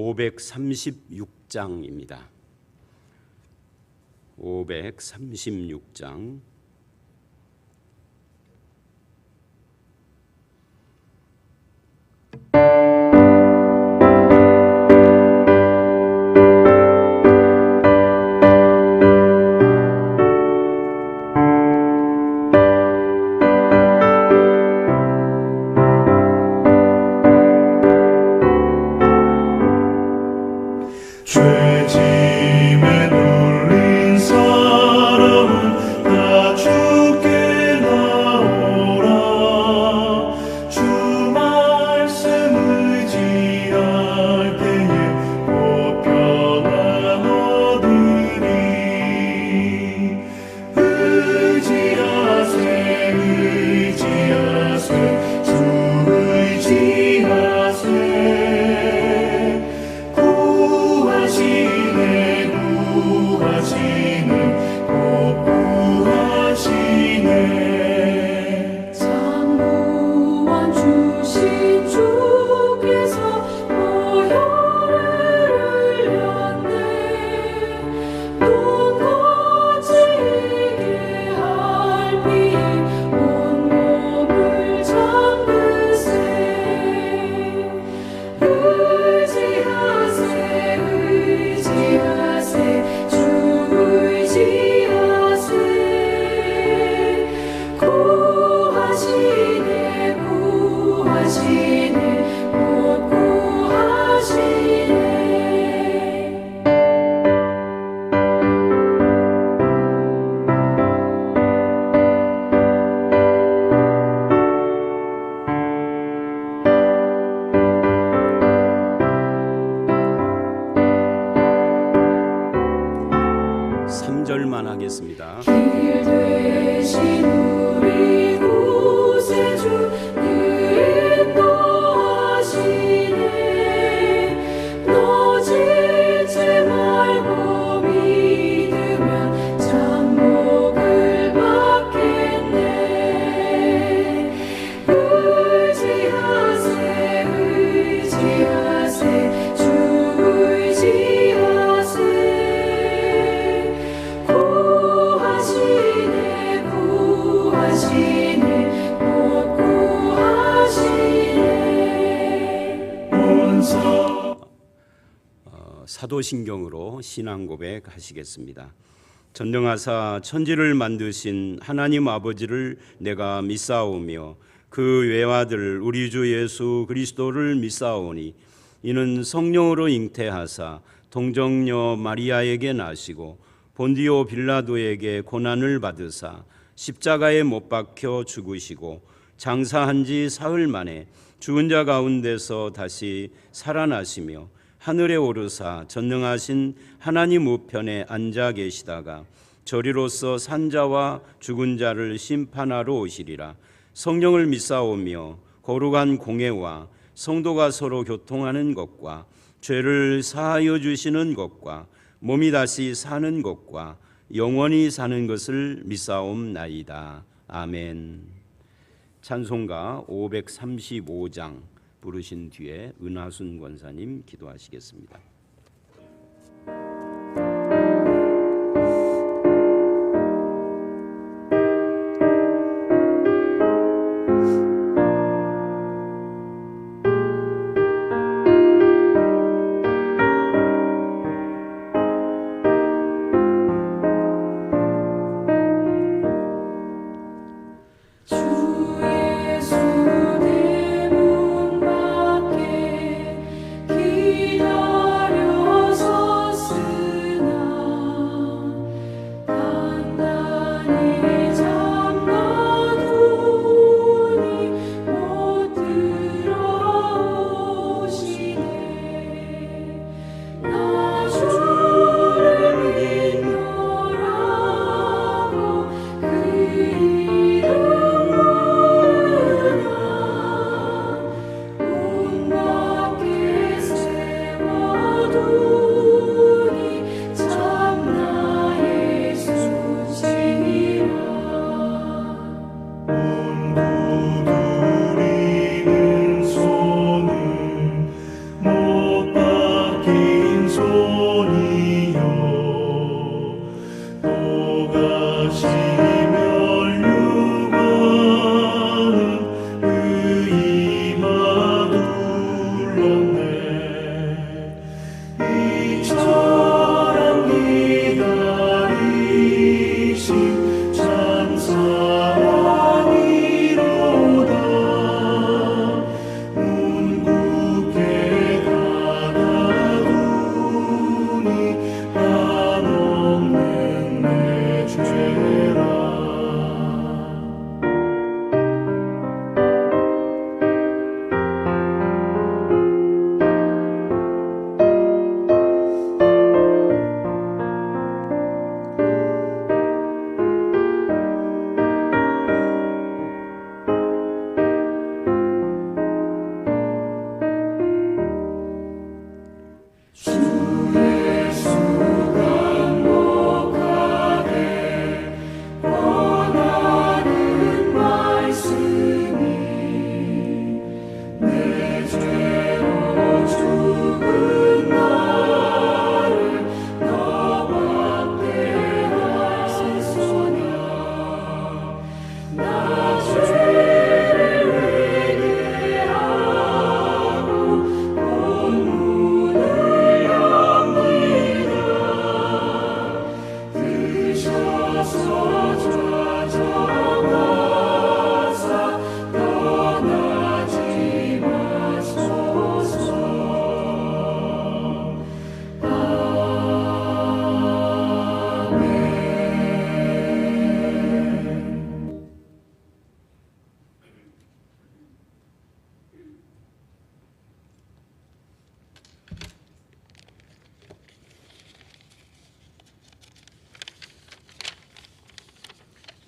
536장입니다. 536장. 죄짐에 눌린 사람은 다 주께 나오라. 주 말씀 의지할 때에 곧 평안 얻으리. 의지하세 의지하세 주 의지하세. 장구원 주신 주께서 보혈을 흘렸네. 눈 거치게 할 피에 온몸을 잠그세. 의지하세 의지하세 주 의지하세. 구하시네 구하시네 곧 구하시네. 삼절만 하겠습니다. 길 되신 우리 구세주 늘 인도하시네. 너지지 말고 믿으면 장목을 받겠네. 의지하세 의지하세 주 의지하세. 구하시네 구하시네 곧 구하시네. 사도신경으로 신앙 고백하시겠습니다. 전능하사 천지를 만드신 하나님 아버지를 내가 믿사오며 그 외아들 우리 주 예수 그리스도를 믿사오니 이는 성령으로 잉태하사 동정녀 마리아에게 나시고 본디오 빌라도에게 고난을 받으사 십자가에 못 박혀 죽으시고 장사한 지 사흘 만에 죽은 자 가운데서 다시 살아나시며 하늘에 오르사 전능하신 하나님 우편에 앉아 계시다가 저리로서 산자와 죽은 자를 심판하러 오시리라. 성령을 믿사오며 거룩한 공회와 성도가 서로 교통하는 것과 죄를 사하여 주시는 것과 몸이 다시 사는 것과 영원히 사는 것을 믿사옵나이다. 아멘. 찬송가 535장 부르신 뒤에 은하순 권사님 기도하시겠습니다. 주 예수 내 문 밖에 기다려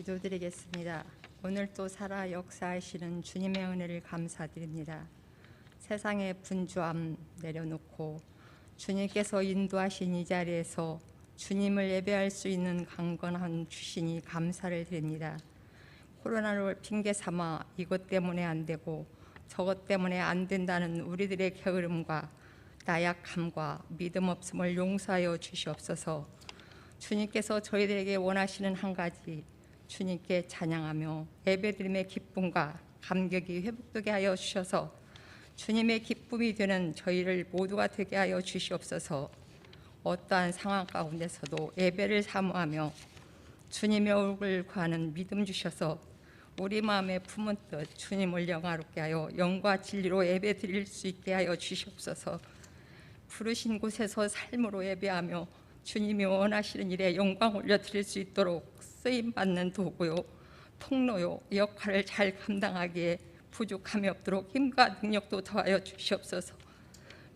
기도드리겠습니다. 오늘 또 살아 역사하시는 주님의 은혜를 감사드립니다. 세상의 분주함 내려놓고 주님께서 인도하신 이 자리에서 주님을 예배할 수 있는 강건한 주시니 감사를 드립니다. 코로나를 핑계 삼아 이것 때문에 안 되고 저것 때문에 안 된다는 우리들의 게으름과 나약함과 믿음 없음을 용서하여 주시옵소서. 주님께서 저희들에게 원하시는 한 가지, 주님께 찬양하며 예배드림의 기쁨과 감격이 회복되게 하여 주셔서 주님의 기쁨이 되는 저희를 모두가 되게 하여 주시옵소서. 어떠한 상황 가운데서도 예배를 사모하며 주님의 얼굴을 구하는 믿음 주셔서 우리 마음에 품은 뜻 주님을 영화롭게 하여 영과 진리로 예배 드릴 수 있게 하여 주시옵소서. 부르신 곳에서 삶으로 예배하며 주님이 원하시는 일에 영광 올려드릴 수 있도록 쓰임받는 도구요 통로요 역할을 잘 감당하기에 부족함이 없도록 힘과 능력도 더하여 주시옵소서.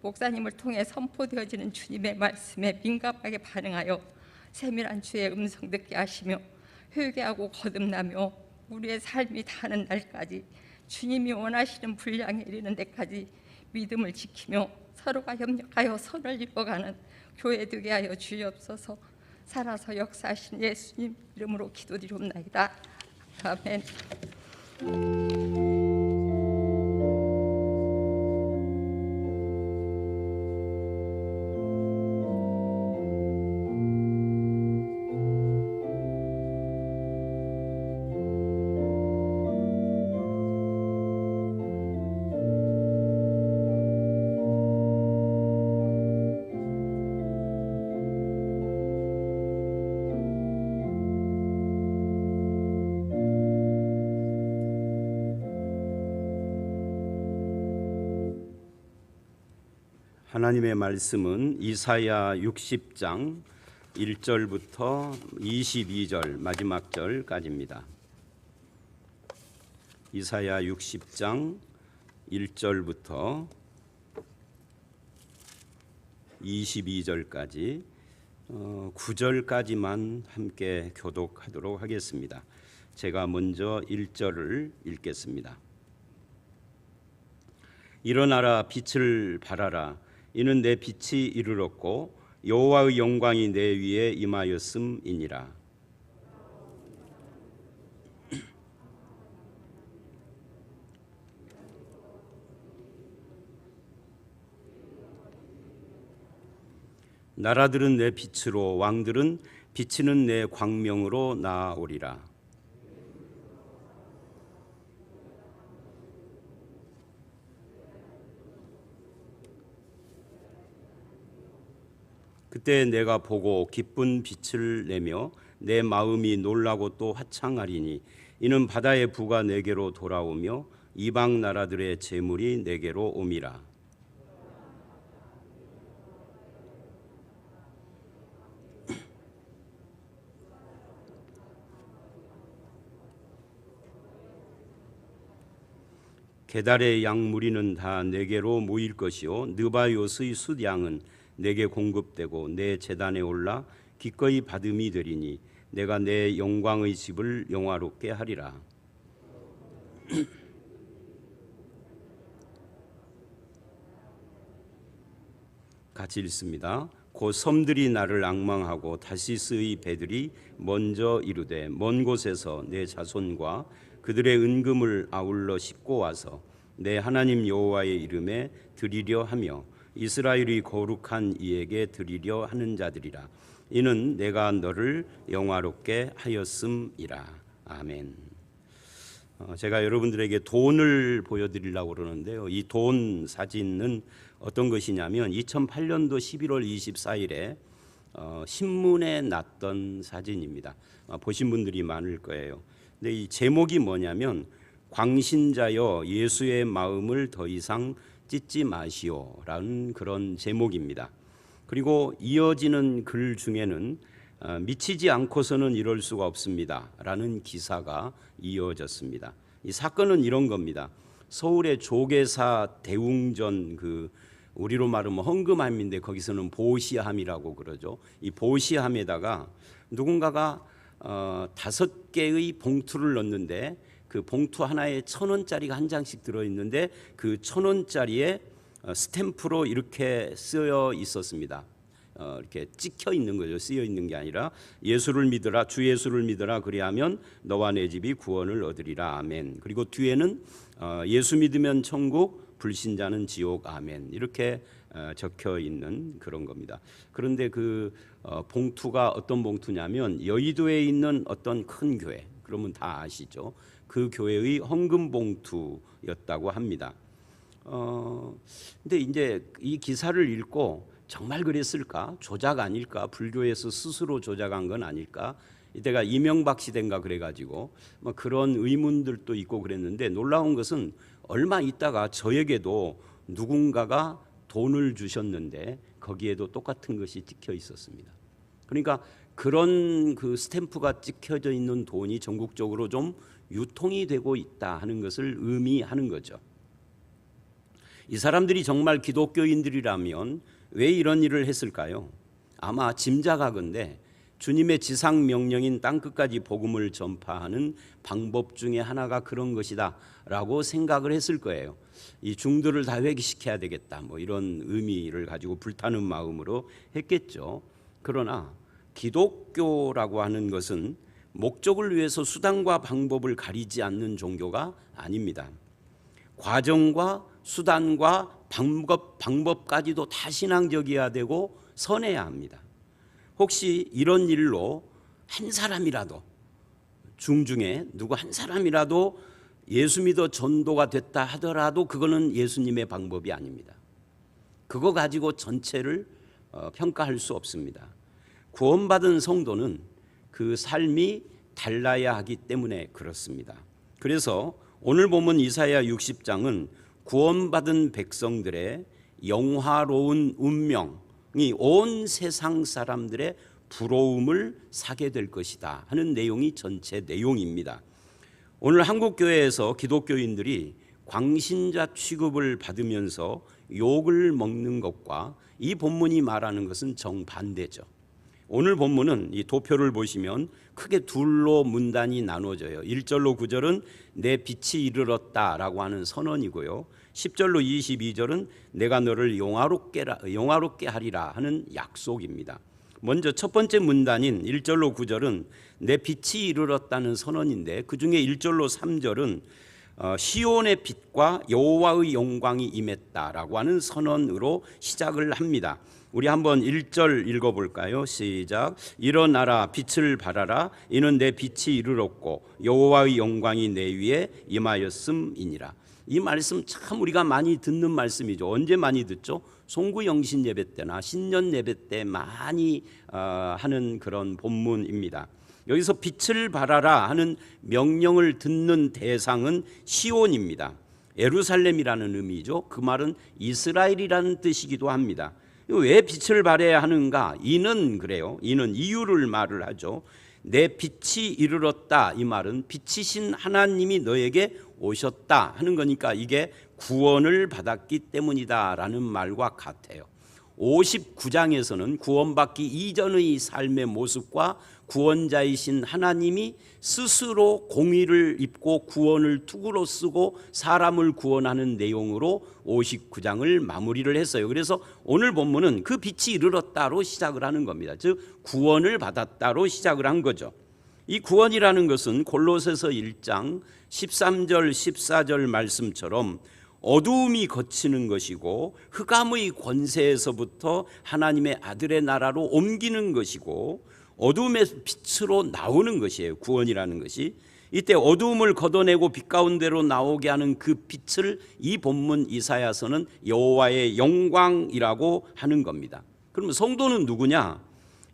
목사님을 통해 선포되어지는 주님의 말씀에 민감하게 반응하여 세밀한 주의 음성 듣게 하시며 회개하고 거듭나며 우리의 삶이 다하는 날까지 주님이 원하시는 분량에 이르는 데까지 믿음을 지키며 서로가 협력하여 선을 이루어가는 교회 되게 하여 주시옵소서. 살아서 역사하신 예수님 이름으로 기도드리옵나이다. 아멘. 하나님의 말씀은 이사야 60장 1절부터 22절 마지막 절까지입니다. 이사야 60장 1절부터 22절까지 9절까지만 함께 교독하도록 하겠습니다. 제가 먼저 1절을 읽겠습니다. 일어나라, 빛을 발하라. 이는 내 빛이 이르렀고 여호와의 영광이 내 위에 임하였음이니라. 나라들은 내 빛으로, 왕들은 비치는 내 광명으로 나아오리라. 그때 내가 보고 기쁜 빛을 내며 내 마음이 놀라고 또 화창하리니 이는 바다의 부가 내게로 돌아오며 이방 나라들의 재물이 내게로 옴이라. 게달의 양 무리는 다 내게로 모일 것이요 느바요스의 숫양은 내게 공급되고 내 제단에 올라 기꺼이 받음이 되리니 내가 내 영광의 집을 영화롭게 하리라. 같이 읽습니다. 곧 섬들이 나를 앙망하고 다시스의 배들이 먼저 이르되 먼 곳에서 내 자손과 그들의 은금을 아울러 싣고 와서 내 하나님 여호와의 이름에 드리려 하며 이스라엘이 거룩한 이에게 드리려 하는 자들이라. 이는 내가 너를 영화롭게 하였음이라. 아멘. 제가 여러분들에게 돈을 보여드리려고 그러는데요. 이 돈 사진은 어떤 것이냐면 2008년도 11월 24일에 신문에 났던 사진입니다. 보신 분들이 많을 거예요. 근데 이 제목이 뭐냐면 광신자여 예수의 마음을 더 이상 찢지 마시오라는 그런 제목입니다. 그리고 이어지는 글 중에는 미치지 않고서는 이럴 수가 없습니다라는 기사가 이어졌습니다. 이 사건은 이런 겁니다. 서울의 조계사 대웅전 우리로 말하면 헝금함인데 거기서는 보시함이라고 그러죠. 이 보시함에다가 누군가가 5개의 봉투를 넣는데 그 봉투 하나에 1,000원짜리가 한 장씩 들어있는데 그 1,000원짜리에 스탬프로 이렇게 쓰여 있었습니다. 이렇게 찍혀 있는 거죠. 쓰여 있는 게 아니라 예수를 믿으라, 주 예수를 믿으라, 그리하면 너와 내 집이 구원을 얻으리라, 아멘. 그리고 뒤에는 예수 믿으면 천국, 불신자는 지옥, 아멘. 이렇게 적혀 있는 그런 겁니다. 그런데 그 봉투가 어떤 봉투냐면 여의도에 있는 어떤 큰 교회, 그러면 다 아시죠? 그 교회의 헌금 봉투였다고 합니다. 근데 이제 이 기사를 읽고 정말 그랬을까? 조작 아닐까? 불교에서 스스로 조작한 건 아닐까? 이때가 이명박 시대인가 그래가지고 뭐 그런 의문들도 있고 그랬는데, 놀라운 것은 얼마 있다가 저에게도 누군가가 돈을 주셨는데 거기에도 똑같은 것이 찍혀 있었습니다. 그러니까 그런 그 스탬프가 찍혀져 있는 돈이 전국적으로 좀 유통이 되고 있다 하는 것을 의미하는 거죠. 이 사람들이 정말 기독교인들이라면 왜 이런 일을 했을까요? 아마 짐작하건대 주님의 지상 명령인 땅끝까지 복음을 전파하는 방법 중에 하나가 그런 것이다 라고 생각을 했을 거예요. 이 중들을 다 회개시켜야 되겠다, 뭐 이런 의미를 가지고 불타는 마음으로 했겠죠. 그러나 기독교라고 하는 것은 목적을 위해서 수단과 방법을 가리지 않는 종교가 아닙니다. 과정과 수단과 방법까지도 다 신앙적이어야 되고 선해야 합니다. 혹시 이런 일로 한 사람이라도, 중에 누구 한 사람이라도 예수 믿어 전도가 됐다 하더라도 그거는 예수님의 방법이 아닙니다. 그거 가지고 전체를 평가할 수 없습니다. 구원받은 성도는 그 삶이 달라야 하기 때문에 그렇습니다. 그래서 오늘 보면 이사야 60장은 구원받은 백성들의 영화로운 운명이 온 세상 사람들의 부러움을 사게 될 것이다 하는 내용이 전체 내용입니다. 오늘 한국교회에서 기독교인들이 광신자 취급을 받으면서 욕을 먹는 것과 이 본문이 말하는 것은 정반대죠. 오늘 본문은 이 도표를 보시면 크게 둘로 문단이 나눠져요. 1절로 9절은 내 빛이 이르렀다라고 하는 선언이고요. 10절로 22절은 내가 너를 영화롭게 하리라 하는 약속입니다. 먼저 첫 번째 문단인 1절로 9절은 내 빛이 이르렀다는 선언인데, 그중에 1절로 3절은 시온의 빛과 여호와의 영광이 임했다라고 하는 선언으로 시작을 합니다. 우리 한번 1절 읽어볼까요? 시작. 일어나라, 빛을 발하라. 이는 내 빛이 이르렀고 여호와의 영광이 내 위에 임하였음이니라. 이 말씀 참 우리가 많이 듣는 말씀이죠. 언제 많이 듣죠? 송구영신 예배 때나 신년 예배 때 많이 하는 그런 본문입니다. 여기서 빛을 발하라 하는 명령을 듣는 대상은 시온입니다. 예루살렘이라는 의미죠. 그 말은 이스라엘이라는 뜻이기도 합니다. 왜 빛을 발해야 하는가? 이는 그래요. 이는 이유를 말을 하죠. 내 빛이 이르렀다, 이 말은 빛이신 하나님이 너에게 오셨다 하는 거니까 이게 구원을 받았기 때문이다라는 말과 같아요. 59장에서는 구원받기 이전의 삶의 모습과 구원자이신 하나님이 스스로 공의를 입고 구원을 투구로 쓰고 사람을 구원하는 내용으로 59장을 마무리를 했어요. 그래서 오늘 본문은 그 빛이 이르렀다로 시작을 하는 겁니다. 즉 구원을 받았다로 시작을 한 거죠. 이 구원이라는 것은 골로새서 1장 13절 14절 말씀처럼 어두움이 거치는 것이고 흑암의 권세에서부터 하나님의 아들의 나라로 옮기는 것이고 어두움의 빛으로 나오는 것이에요. 구원이라는 것이. 이때 어두움을 걷어내고 빛 가운데로 나오게 하는 그 빛을 이 본문 이사야서는 여호와의 영광이라고 하는 겁니다. 그러면 성도는 누구냐?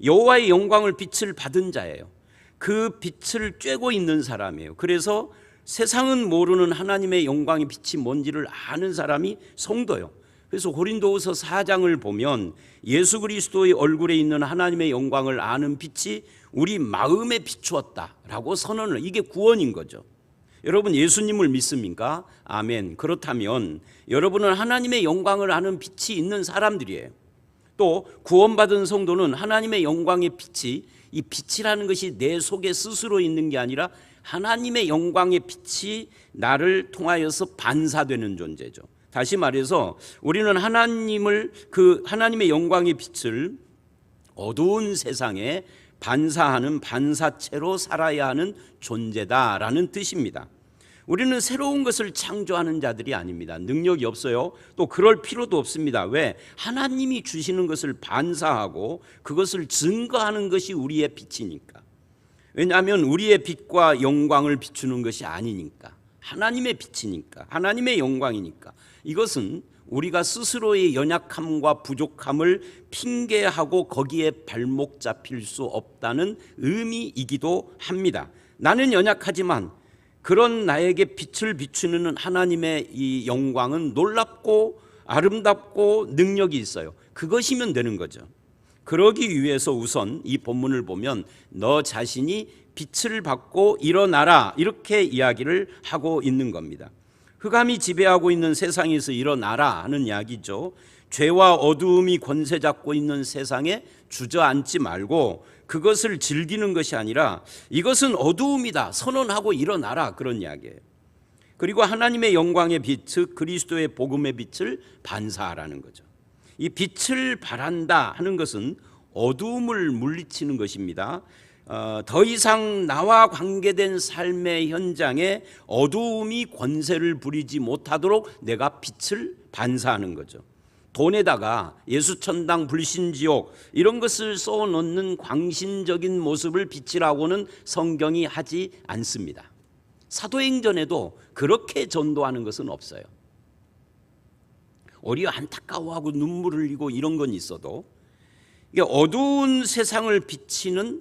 여호와의 영광을 빛을 받은 자예요. 그 빛을 쬐고 있는 사람이에요. 그래서 세상은 모르는 하나님의 영광의 빛이 뭔지를 아는 사람이 성도예요. 그래서 고린도후서 4장을 보면 예수 그리스도의 얼굴에 있는 하나님의 영광을 아는 빛이 우리 마음에 비추었다라고 선언을, 이게 구원인 거죠. 여러분 예수님을 믿습니까? 아멘. 그렇다면 여러분은 하나님의 영광을 아는 빛이 있는 사람들이에요. 또 구원받은 성도는 하나님의 영광의 빛이 이 빛이라는 것이 내 속에 스스로 있는 게 아니라 하나님의 영광의 빛이 나를 통하여서 반사되는 존재죠. 다시 말해서 우리는 하나님의 영광의 빛을 어두운 세상에 반사하는 반사체로 살아야 하는 존재다라는 뜻입니다. 우리는 새로운 것을 창조하는 자들이 아닙니다. 능력이 없어요. 또 그럴 필요도 없습니다. 왜? 하나님이 주시는 것을 반사하고 그것을 증거하는 것이 우리의 빛이니까. 왜냐하면 우리의 빛과 영광을 비추는 것이 아니니까. 하나님의 빛이니까. 하나님의 영광이니까. 이것은 우리가 스스로의 연약함과 부족함을 핑계하고 거기에 발목 잡힐 수 없다는 의미이기도 합니다. 나는 연약하지만 그런 나에게 빛을 비추는 하나님의 이 영광은 놀랍고 아름답고 능력이 있어요. 그것이면 되는 거죠. 그러기 위해서 우선 이 본문을 보면 너 자신이 빛을 받고 일어나라 이렇게 이야기를 하고 있는 겁니다. 흑암이 지배하고 있는 세상에서 일어나라 하는 이야기죠. 죄와 어두움이 권세 잡고 있는 세상에 주저앉지 말고 그것을 즐기는 것이 아니라 이것은 어두움이다 선언하고 일어나라 그런 이야기예요. 그리고 하나님의 영광의 빛, 즉 그리스도의 복음의 빛을 반사하라는 거죠. 이 빛을 발한다 하는 것은 어두움을 물리치는 것입니다. 더 이상 나와 관계된 삶의 현장에 어두움이 권세를 부리지 못하도록 내가 빛을 반사하는 거죠. 돈에다가 예수천당 불신지옥 이런 것을 써놓는 광신적인 모습을 빛이라고는 성경이 하지 않습니다. 사도행전에도 그렇게 전도하는 것은 없어요. 오히려 안타까워하고 눈물을 흘리고 이런 건 있어도 이게 어두운 세상을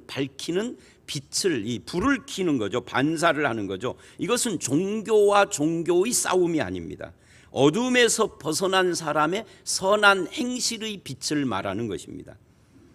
밝히는 빛을 이 불을 켜는 거죠. 반사를 하는 거죠. 이것은 종교와 종교의 싸움이 아닙니다. 어둠에서 벗어난 사람의 선한 행실의 빛을 말하는 것입니다.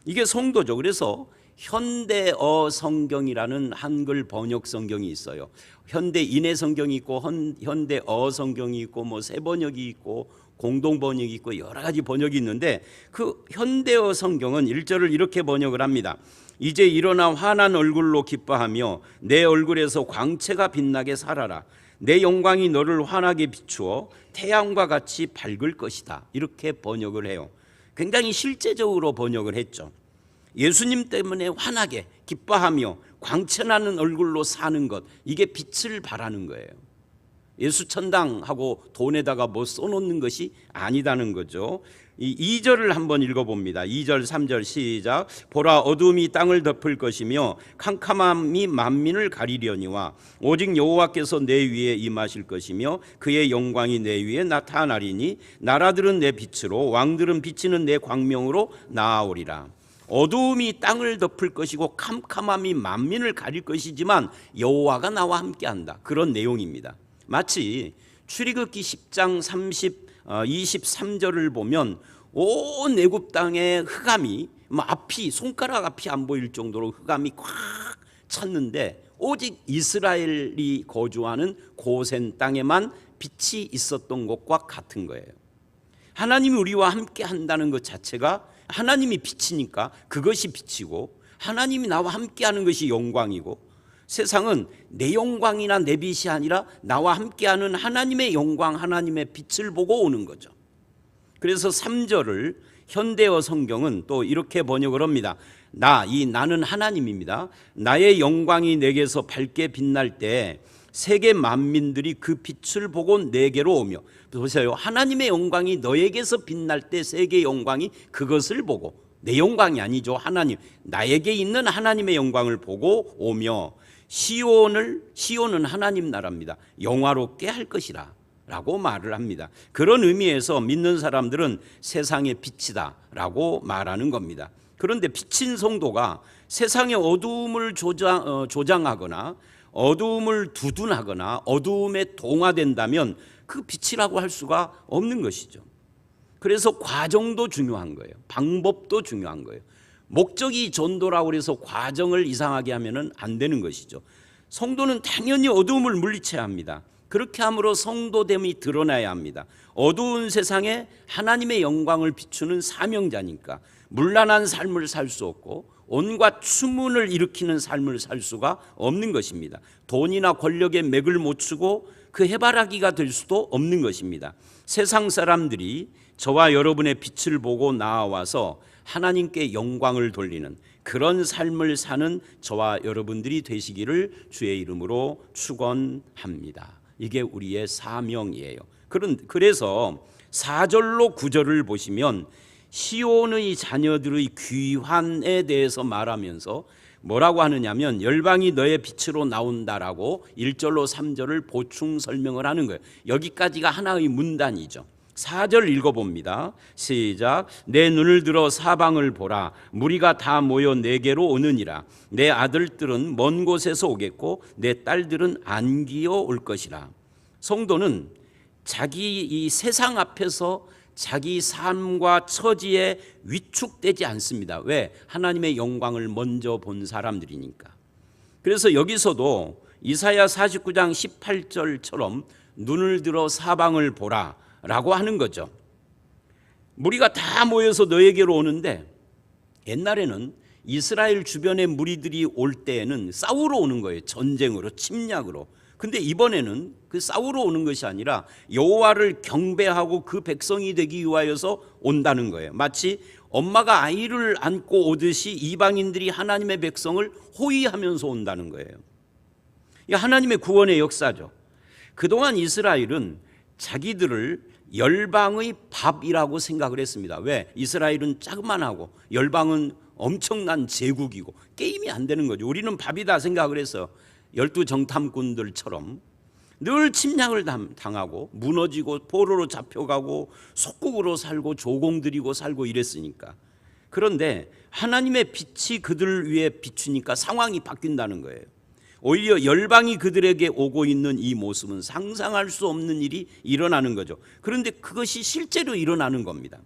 이게 성도죠. 그래서 현대어 성경이라는 한글 번역 성경이 있어요. 현대인의 성경이 있고 현대어 성경이 있고 뭐 새 번역이 있고 공동 번역이 있고 여러 가지 번역이 있는데 그 현대어 성경은 1절을 이렇게 번역을 합니다. 이제 일어나 환한 얼굴로 기뻐하며 내 얼굴에서 광채가 빛나게 살아라. 내 영광이 너를 환하게 비추어 태양과 같이 밝을 것이다. 이렇게 번역을 해요. 굉장히 실제적으로 번역을 했죠. 예수님 때문에 환하게 기뻐하며 광채나는 얼굴로 사는 것, 이게 빛을 발하는 거예요. 예수천당하고 돈에다가 뭐 써놓는 것이 아니다는 거죠. 이 2절을 한번 읽어봅니다. 2절 3절 시작. 보라 어둠이 땅을 덮을 것이며 캄캄함이 만민을 가리려니와 오직 여호와께서 내 위에 임하실 것이며 그의 영광이 내 위에 나타나리니 나라들은 내 빛으로 왕들은 비치는 내 광명으로 나아오리라. 어두움이 땅을 덮을 것이고 캄캄함이 만민을 가릴 것이지만 여호와가 나와 함께한다. 그런 내용입니다. 마치 출애굽기 10장 23절을 보면 온 애굽 땅에 흑암이 손가락 앞이 안 보일 정도로 흑암이 꽉 찼는데 오직 이스라엘이 거주하는 고센 땅에만 빛이 있었던 것과 같은 거예요. 하나님이 우리와 함께 한다는 것 자체가 하나님이 빛이니까 그것이 빛이고 하나님이 나와 함께하는 것이 영광이고 세상은 내 영광이나 내 빛이 아니라 나와 함께하는 하나님의 영광, 하나님의 빛을 보고 오는 거죠. 그래서 3절을 현대어 성경은 또 이렇게 번역을 합니다. 나는 하나님입니다. 나의 영광이 내게서 밝게 빛날 때 세계 만민들이 그 빛을 보고 내게로 오며, 보세요. 하나님의 영광이 너에게서 빛날 때 세계 영광이 그것을 보고, 내 영광이 아니죠. 하나님, 나에게 있는 하나님의 영광을 보고 오며 시온은 하나님 나라입니다. 영화롭게 할 것이라 라고 말을 합니다. 그런 의미에서 믿는 사람들은 세상의 빛이다 라고 말하는 겁니다. 그런데 빛인 성도가 세상의 어두움을 조장하거나 어두움을 두둔하거나 어두움에 동화된다면 그 빛이라고 할 수가 없는 것이죠. 그래서 과정도 중요한 거예요. 방법도 중요한 거예요. 목적이 전도라고 해서 과정을 이상하게 하면 안 되는 것이죠. 성도는 당연히 어두움을 물리쳐야 합니다. 그렇게 함으로 성도됨이 드러나야 합니다. 어두운 세상에 하나님의 영광을 비추는 사명자니까 문란한 삶을 살 수 없고 온갖 추문을 일으키는 삶을 살 수가 없는 것입니다. 돈이나 권력에 맥을 못 추고 그 해바라기가 될 수도 없는 것입니다. 세상 사람들이 저와 여러분의 빛을 보고 나와서 하나님께 영광을 돌리는 그런 삶을 사는 저와 여러분들이 되시기를 주의 이름으로 축원합니다. 이게 우리의 사명이에요. 그래서 4절로 9절을 보시면 시온의 자녀들의 귀환에 대해서 말하면서 뭐라고 하느냐면 열방이 너의 빛으로 나온다라고 1절로 3절을 보충 설명을 하는 거예요. 여기까지가 하나의 문단이죠. 4절 읽어봅니다. 시작. 내 눈을 들어 사방을 보라. 무리가 다 모여 내게로 오느니라. 내 아들들은 먼 곳에서 오겠고 내 딸들은 안기어 올 것이라. 성도는 자기 이 세상 앞에서 자기 삶과 처지에 위축되지 않습니다. 왜? 하나님의 영광을 먼저 본 사람들이니까. 그래서 여기서도 이사야 49장 18절처럼 눈을 들어 사방을 보라 라고 하는 거죠. 무리가 다 모여서 너에게로 오는데, 옛날에는 이스라엘 주변의 무리들이 올 때에는 싸우러 오는 거예요. 전쟁으로, 침략으로. 근데 이번에는 그 싸우러 오는 것이 아니라 여호와를 경배하고 그 백성이 되기 위하여서 온다는 거예요. 마치 엄마가 아이를 안고 오듯이 이방인들이 하나님의 백성을 호위하면서 온다는 거예요. 이게 하나님의 구원의 역사죠. 그동안 이스라엘은 자기들을 열방의 밥이라고 생각을 했습니다. 왜? 이스라엘은 자그만하고 열방은 엄청난 제국이고 게임이 안 되는 거죠. 우리는 밥이다 생각을 했어요. 12정탐꾼들처럼 늘 침략을 당하고 무너지고 포로로 잡혀가고 속국으로 살고 조공들이고 살고 이랬으니까. 그런데 하나님의 빛이 그들 위에 비추니까 상황이 바뀐다는 거예요. 오히려 열방이 그들에게 오고 있는 이 모습은 상상할 수 없는 일이 일어나는 거죠. 그런데 그것이 실제로 일어나는 겁니다.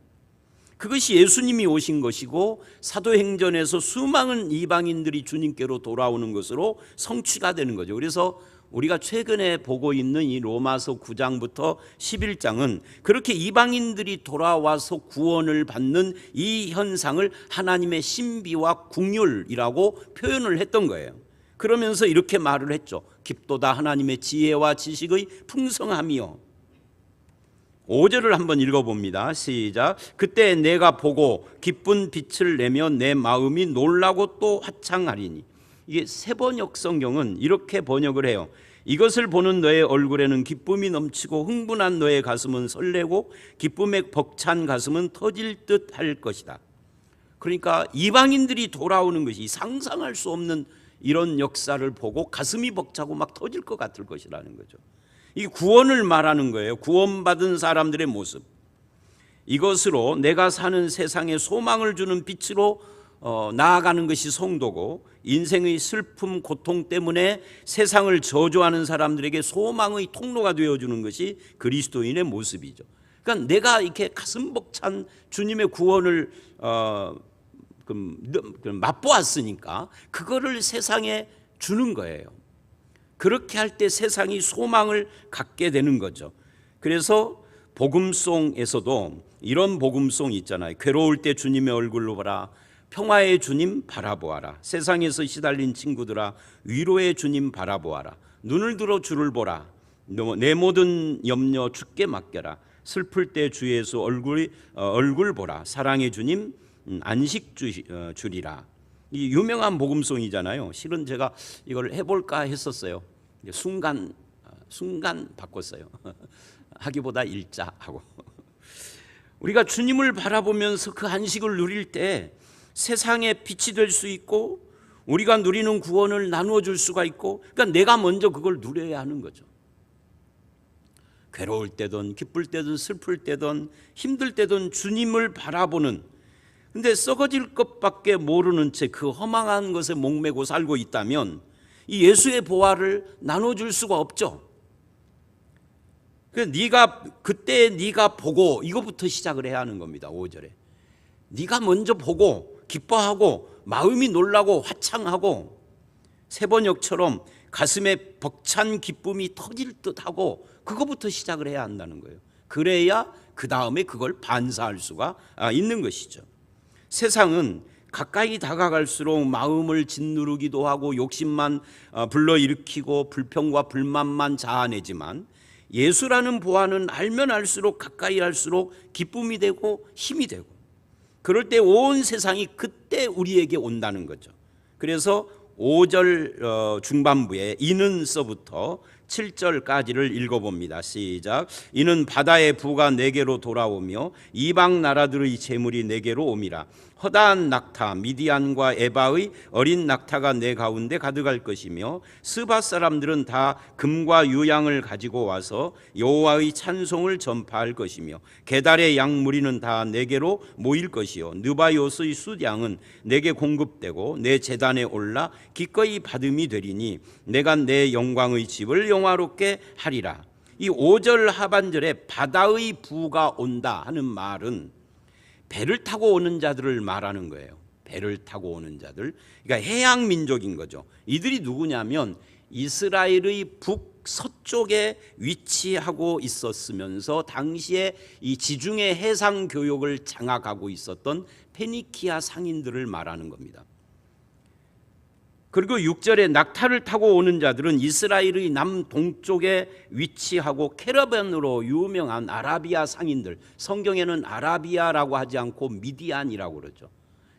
그것이 예수님이 오신 것이고 사도행전에서 수많은 이방인들이 주님께로 돌아오는 것으로 성취가 되는 거죠. 그래서 우리가 최근에 보고 있는 이 로마서 9장부터 11장은 그렇게 이방인들이 돌아와서 구원을 받는 이 현상을 하나님의 신비와 긍휼이라고 표현을 했던 거예요. 그러면서 이렇게 말을 했죠. 깊도다 하나님의 지혜와 지식의 풍성함이요. 5절을 한번 읽어봅니다. 시작. 그때 내가 보고 기쁜 빛을 내며 내 마음이 놀라고 또 화창하리니. 이게 세번역 성경은 이렇게 번역을 해요. 이것을 보는 너의 얼굴에는 기쁨이 넘치고 흥분한 너의 가슴은 설레고 기쁨에 벅찬 가슴은 터질 듯 할 것이다. 그러니까 이방인들이 돌아오는 것이 상상할 수 없는 이런 역사를 보고 가슴이 벅차고 막 터질 것 같을 것이라는 거죠. 이 구원을 말하는 거예요. 구원받은 사람들의 모습. 이것으로 내가 사는 세상에 소망을 주는 빛으로 나아가는 것이 성도고, 인생의 슬픔, 고통 때문에 세상을 저주하는 사람들에게 소망의 통로가 되어주는 것이 그리스도인의 모습이죠. 그러니까 내가 이렇게 가슴 벅찬 주님의 구원을 맛보았으니까 그거를 세상에 주는 거예요. 그렇게 할 때 세상이 소망을 갖게 되는 거죠. 그래서 복음송에서도 이런 복음송이 있잖아요. 괴로울 때 주님의 얼굴로 보라. 평화의 주님 바라보아라. 세상에서 시달린 친구들아 위로의 주님 바라보아라. 눈을 들어 주를 보라. 내 모든 염려 주께 맡겨라. 슬플 때 주 예수 얼굴 보라. 사랑의 주님 안식 주리라. 이 유명한 복음송이잖아요. 실은 제가 이걸 해볼까 했었어요. 순간 바꿨어요. 하기보다 읽자 하고. 우리가 주님을 바라보면서 그 안식을 누릴 때 세상의 빛이 될 수 있고 우리가 누리는 구원을 나누어 줄 수가 있고, 그러니까 내가 먼저 그걸 누려야 하는 거죠. 괴로울 때든 기쁠 때든 슬플 때든 힘들 때든 주님을 바라보는, 근데 썩어질 것밖에 모르는 채 그 허망한 것에 목매고 살고 있다면 이 예수의 보화를 나눠줄 수가 없죠. 그때 네가 보고, 이거부터 시작을 해야 하는 겁니다. 5절에 네가 먼저 보고 기뻐하고 마음이 놀라고 화창하고 세번역처럼 가슴에 벅찬 기쁨이 터질 듯하고, 그거부터 시작을 해야 한다는 거예요. 그래야 그 다음에 그걸 반사할 수가 있는 것이죠. 세상은 가까이 다가갈수록 마음을 짓누르기도 하고 욕심만 불러일으키고 불평과 불만만 자아내지만 예수라는 보화는 알면 알수록 가까이 할수록 기쁨이 되고 힘이 되고 그럴 때 온 세상이 그때 우리에게 온다는 거죠. 그래서 5절 중반부에 이는서부터 7절까지를 읽어봅니다. 시작. 이는 바다의 부가 내게로 돌아오며 이방 나라들의 재물이 내게로 오미라. 허다한 낙타 미디안과 에바의 어린 낙타가 내 가운데 가득할 것이며 스바 사람들은 다 금과 유향을 가지고 와서 여호와의 찬송을 전파할 것이며 게달의 양 무리는 다 내게로 모일 것이요 느바요스의 숫양은 내게 공급되고 내 제단에 올라 기꺼이 받음이 되리니 내가 내 영광의 집을 영화롭게 하리라. 이 5절 하반절에 바다의 부가 온다 하는 말은 배를 타고 오는 자들을 말하는 거예요. 배를 타고 오는 자들, 그러니까 해양 민족인 거죠. 이들이 누구냐면 이스라엘의 북서쪽에 위치하고 있었으면서 당시에 이 지중해 해상 교역을 장악하고 있었던 페니키아 상인들을 말하는 겁니다. 그리고 6절에 낙타를 타고 오는 자들은 이스라엘의 남동쪽에 위치하고 캐러밴으로 유명한 아라비아 상인들, 성경에는 아라비아라고 하지 않고 미디안이라고 그러죠.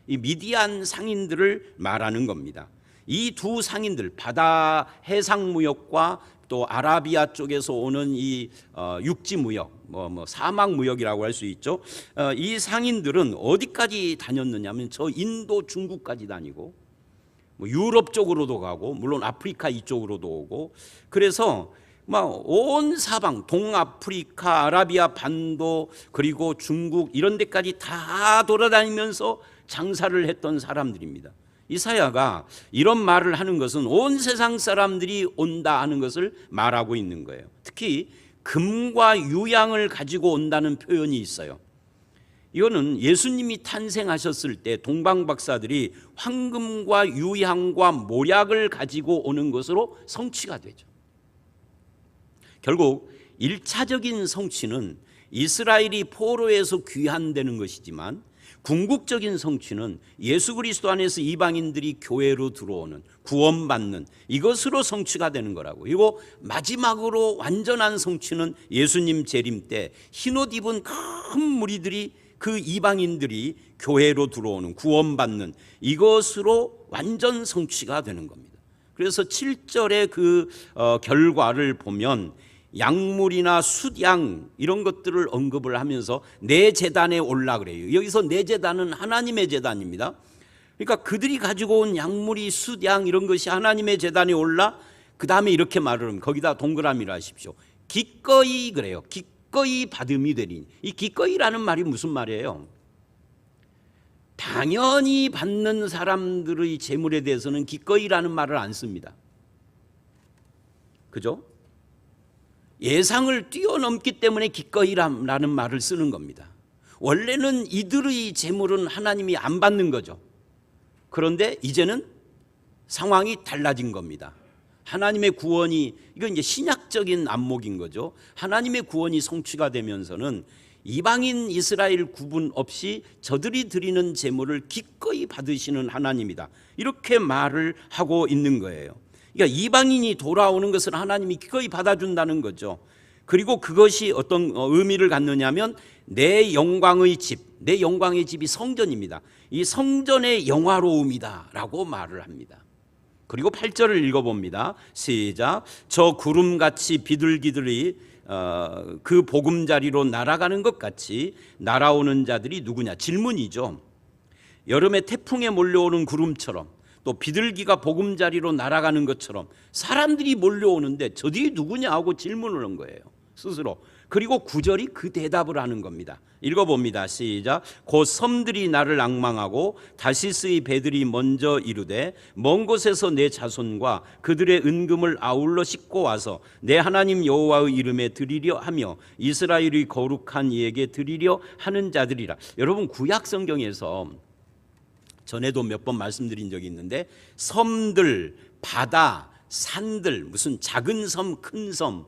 이 미디안 상인들을 말하는 겁니다. 이 두 상인들, 바다 해상 무역과 또 아라비아 쪽에서 오는 이 육지 무역, 사막 무역이라고 할 수 있죠. 이 상인들은 어디까지 다녔느냐면 저 인도, 중국까지 다니고 유럽 쪽으로도 가고 물론 아프리카 이쪽으로도 오고 그래서 막 온 사방 동아프리카, 아라비아 반도 그리고 중국 이런 데까지 다 돌아다니면서 장사를 했던 사람들입니다. 이사야가 이런 말을 하는 것은 온 세상 사람들이 온다 하는 것을 말하고 있는 거예요. 특히 금과 유향을 가지고 온다는 표현이 있어요. 이거는 예수님이 탄생하셨을 때 동방박사들이 황금과 유향과 모략을 가지고 오는 것으로 성취가 되죠. 결국 1차적인 성취는 이스라엘이 포로에서 귀환되는 것이지만 궁극적인 성취는 예수 그리스도 안에서 이방인들이 교회로 들어오는 구원받는 이것으로 성취가 되는 거라고. 그리고 마지막으로 완전한 성취는 예수님 재림 때 흰옷 입은 큰 무리들이 그 이방인들이 교회로 들어오는 구원받는 이것으로 완전 성취가 되는 겁니다. 그래서 7절의 그 결과를 보면 약물이나 숫양 이런 것들을 언급을 하면서 내 제단에 올라 그래요. 여기서 내 제단은 하나님의 제단입니다. 그러니까 그들이 가지고 온 약물이 숫양 이런 것이 하나님의 제단에 올라 그 다음에 이렇게 말을 합니다. 거기다 동그라미를 하십시오. 기꺼이 그래요. 기꺼이 받음이 되리니. 이 기꺼이라는 말이 무슨 말이에요? 당연히 받는 사람들의 재물에 대해서는 기꺼이라는 말을 안 씁니다. 그죠? 예상을 뛰어넘기 때문에 기꺼이라는 말을 쓰는 겁니다. 원래는 이들의 재물은 하나님이 안 받는 거죠. 그런데 이제는 상황이 달라진 겁니다. 하나님의 구원이, 이건 이제 신약적인 안목인 거죠. 하나님의 구원이 성취가 되면서는 이방인 이스라엘 구분 없이 저들이 드리는 제물을 기꺼이 받으시는 하나님이다. 이렇게 말을 하고 있는 거예요. 그러니까 이방인이 돌아오는 것을 하나님이 기꺼이 받아준다는 거죠. 그리고 그것이 어떤 의미를 갖느냐면 내 영광의 집, 내 영광의 집이 성전입니다. 이 성전의 영화로움이다 라고 말을 합니다. 그리고 8절을 읽어봅니다. 시작. 저 구름같이 비둘기들이 그 보금자리로 날아가는 것 같이 날아오는 자들이 누구냐? 질문이죠. 여름에 태풍에 몰려오는 구름처럼 또 비둘기가 보금자리로 날아가는 것처럼 사람들이 몰려오는데 저들이 누구냐 하고 질문을 한 거예요. 스스로. 그리고 9절이 그 대답을 하는 겁니다. 읽어봅니다. 시작. 곧 섬들이 나를 앙망하고 다시스의 배들이 먼저 이르되 먼 곳에서 내 자손과 그들의 은금을 아울러 싣고 와서 내 하나님 여호와의 이름에 드리려 하며 이스라엘의 거룩한 이에게 드리려 하는 자들이라. 여러분 구약 성경에서 전에도 몇 번 말씀드린 적이 있는데 섬들, 바다, 산들, 무슨 작은 섬, 큰 섬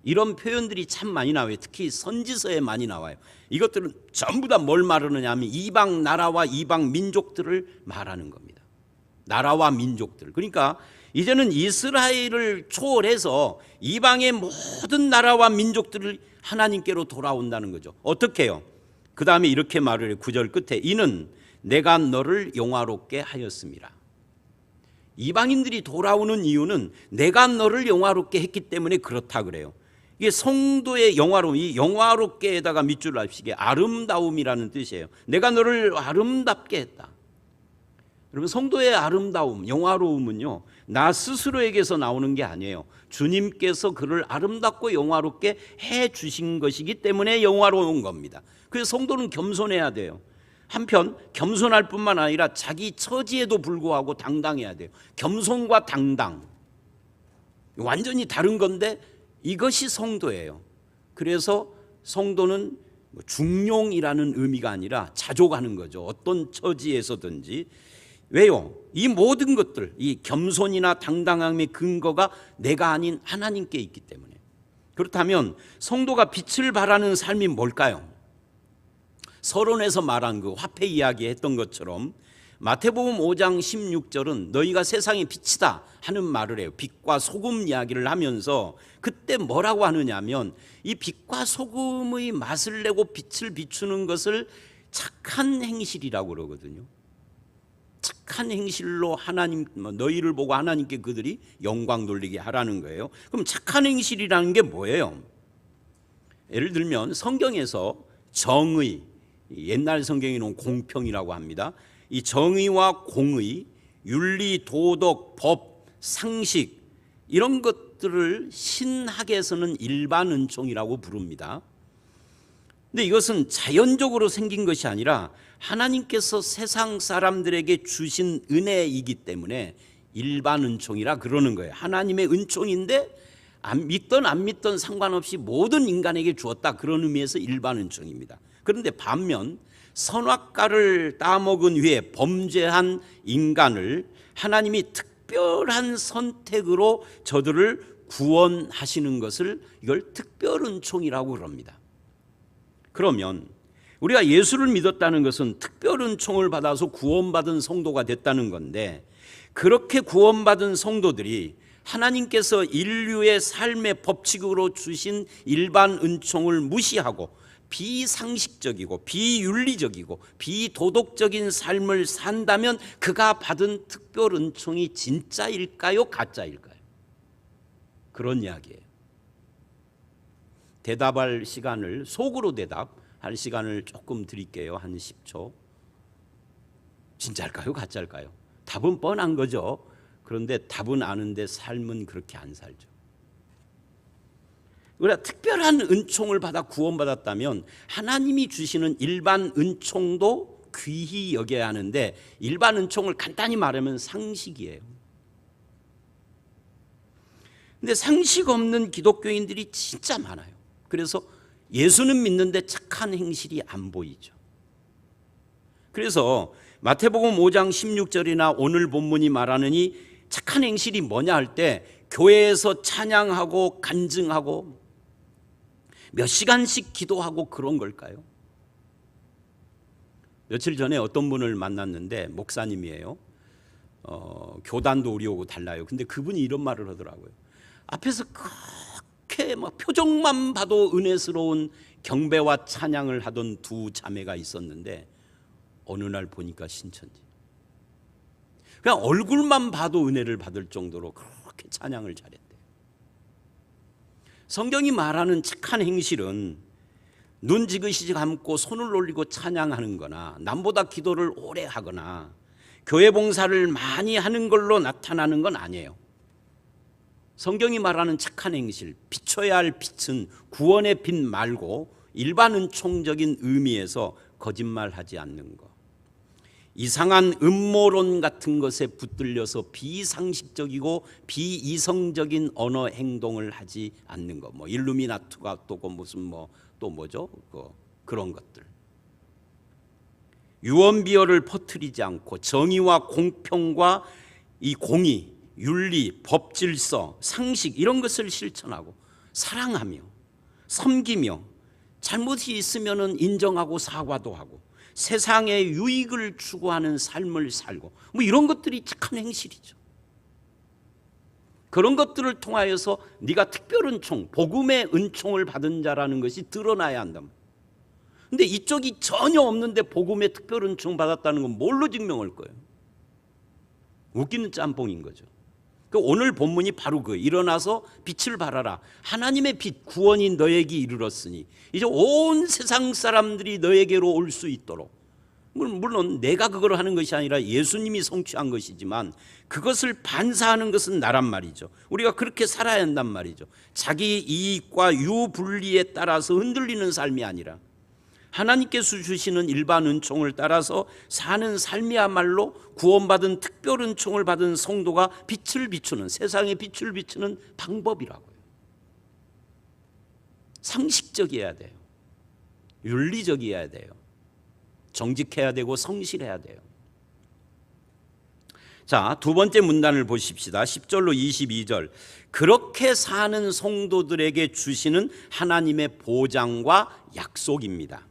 이런 표현들이 참 많이 나와요. 특히 선지서에 많이 나와요. 이것들은 전부 다 뭘 말하느냐 하면 이방 나라와 이방 민족들을 말하는 겁니다. 나라와 민족들. 그러니까 이제는 이스라엘을 초월해서 이방의 모든 나라와 민족들을 하나님께로 돌아온다는 거죠. 어떻게 해요? 그 다음에 이렇게 말을 해요. 9절 끝에 이는 내가 너를 영화롭게 하였습니다. 이방인들이 돌아오는 이유는 내가 너를 영화롭게 했기 때문에 그렇다 그래요. 이게 성도의 영화로움, 이 영화롭게에다가 밑줄 납시게 아름다움이라는 뜻이에요. 내가 너를 아름답게 했다. 여러분, 성도의 아름다움, 영화로움은요, 나 스스로에게서 나오는 게 아니에요. 주님께서 그를 아름답고 영화롭게 해 주신 것이기 때문에 영화로운 겁니다. 그래서 성도는 겸손해야 돼요. 한편 겸손할 뿐만 아니라 자기 처지에도 불구하고 당당해야 돼요. 겸손과 당당 완전히 다른 건데 이것이 성도예요. 그래서 성도는 중용이라는 의미가 아니라 자족하는 거죠. 어떤 처지에서든지. 왜요? 이 모든 것들, 이 겸손이나 당당함의 근거가 내가 아닌 하나님께 있기 때문에. 그렇다면 성도가 빛을 발하는 삶이 뭘까요? 서론에서 말한 그 화폐 이야기 했던 것처럼 마태복음 5장 16절은 너희가 세상의 빛이다 하는 말을 해요. 빛과 소금 이야기를 하면서 그때 뭐라고 하느냐 하면 이 빛과 소금의 맛을 내고 빛을 비추는 것을 착한 행실이라고 그러거든요. 착한 행실로 하나님, 너희를 보고 하나님께 그들이 영광 돌리게 하라는 거예요. 그럼 착한 행실이라는 게 뭐예요? 예를 들면 성경에서 정의, 옛날 성경에 놓은 공평이라고 합니다. 이 정의와 공의, 윤리, 도덕, 법, 상식 이런 것들을 신학에서는 일반 은총이라고 부릅니다. 근데 이것은 자연적으로 생긴 것이 아니라 하나님께서 세상 사람들에게 주신 은혜이기 때문에 일반 은총이라 그러는 거예요. 하나님의 은총인데 믿던 안 믿던 상관없이 모든 인간에게 주었다, 그런 의미에서 일반 은총입니다. 그런데 반면 선악과를 따먹은 후에 범죄한 인간을 하나님이 특별한 선택으로 저들을 구원하시는 것을 이걸 특별은총이라고 그럽니다. 그러면 우리가 예수를 믿었다는 것은 특별은총을 받아서 구원받은 성도가 됐다는 건데, 그렇게 구원받은 성도들이 하나님께서 인류의 삶의 법칙으로 주신 일반 은총을 무시하고 비상식적이고 비윤리적이고 비도덕적인 삶을 산다면 그가 받은 특별 은총이 진짜일까요? 가짜일까요? 그런 이야기예요. 대답할 시간을, 속으로 대답할 시간을 조금 드릴게요. 한 10초. 진짜일까요? 가짜일까요? 답은 뻔한 거죠. 그런데 답은 아는데 삶은 그렇게 안 살죠. 우리가 특별한 은총을 받아 구원받았다면 하나님이 주시는 일반 은총도 귀히 여겨야 하는데, 일반 은총을 간단히 말하면 상식이에요. 근데 상식 없는 기독교인들이 진짜 많아요. 그래서 예수는 믿는데 착한 행실이 안 보이죠. 그래서 마태복음 5장 16절이나 오늘 본문이 말하는 이 착한 행실이 뭐냐 할 때, 교회에서 찬양하고 간증하고 몇 시간씩 기도하고 그런 걸까요? 며칠 전에 어떤 분을 만났는데 목사님이에요. 교단도 우리하고 달라요. 근데 그분이 이런 말을 하더라고요. 앞에서 그렇게 막 표정만 봐도 은혜스러운 경배와 찬양을 하던 두 자매가 있었는데 어느 날 보니까 신천지. 그냥 얼굴만 봐도 은혜를 받을 정도로 그렇게 찬양을 잘했대요. 성경이 말하는 착한 행실은 눈 지그시 감고 손을 올리고 찬양하는 거나 남보다 기도를 오래 하거나 교회 봉사를 많이 하는 걸로 나타나는 건 아니에요. 성경이 말하는 착한 행실, 비춰야 할 빛은 구원의 빛 말고 일반 은총적인 의미에서 거짓말하지 않는 것, 이상한 음모론 같은 것에 붙들려서 비상식적이고 비이성적인 언어 행동을 하지 않는 것, 뭐 일루미나트가 또 무슨 또 뭐죠? 그런 것들. 유언비어를 퍼뜨리지 않고 정의와 공평과 이 공의, 윤리, 법 질서, 상식 이런 것을 실천하고 사랑하며 섬기며 잘못이 있으면 인정하고 사과도 하고 세상의 유익을 추구하는 삶을 살고 뭐 이런 것들이 착한 행실이죠. 그런 것들을 통하여서 네가 특별 은총, 복음의 은총을 받은 자라는 것이 드러나야 한다. 근데 이쪽이 전혀 없는데 복음의 특별 은총 받았다는 건 뭘로 증명할 거예요? 웃기는 짬뽕인 거죠. 오늘 본문이 바로 일어나서 빛을 발하라. 하나님의 빛 구원이 너에게 이르렀으니 이제 온 세상 사람들이 너에게로 올 수 있도록, 물론 내가 그걸 하는 것이 아니라 예수님이 성취한 것이지만 그것을 반사하는 것은 나란 말이죠. 우리가 그렇게 살아야 한단 말이죠. 자기 이익과 유분리에 따라서 흔들리는 삶이 아니라 하나님께서 주시는 일반 은총을 따라서 사는 삶이야말로 구원받은 특별 은총을 받은 성도가 빛을 비추는, 세상에 빛을 비추는 방법이라고요. 상식적이어야 돼요. 윤리적이어야 돼요. 정직해야 되고 성실해야 돼요. 자, 두 번째 문단을 보십시다. 10절로 22절. 그렇게 사는 성도들에게 주시는 하나님의 보장과 약속입니다.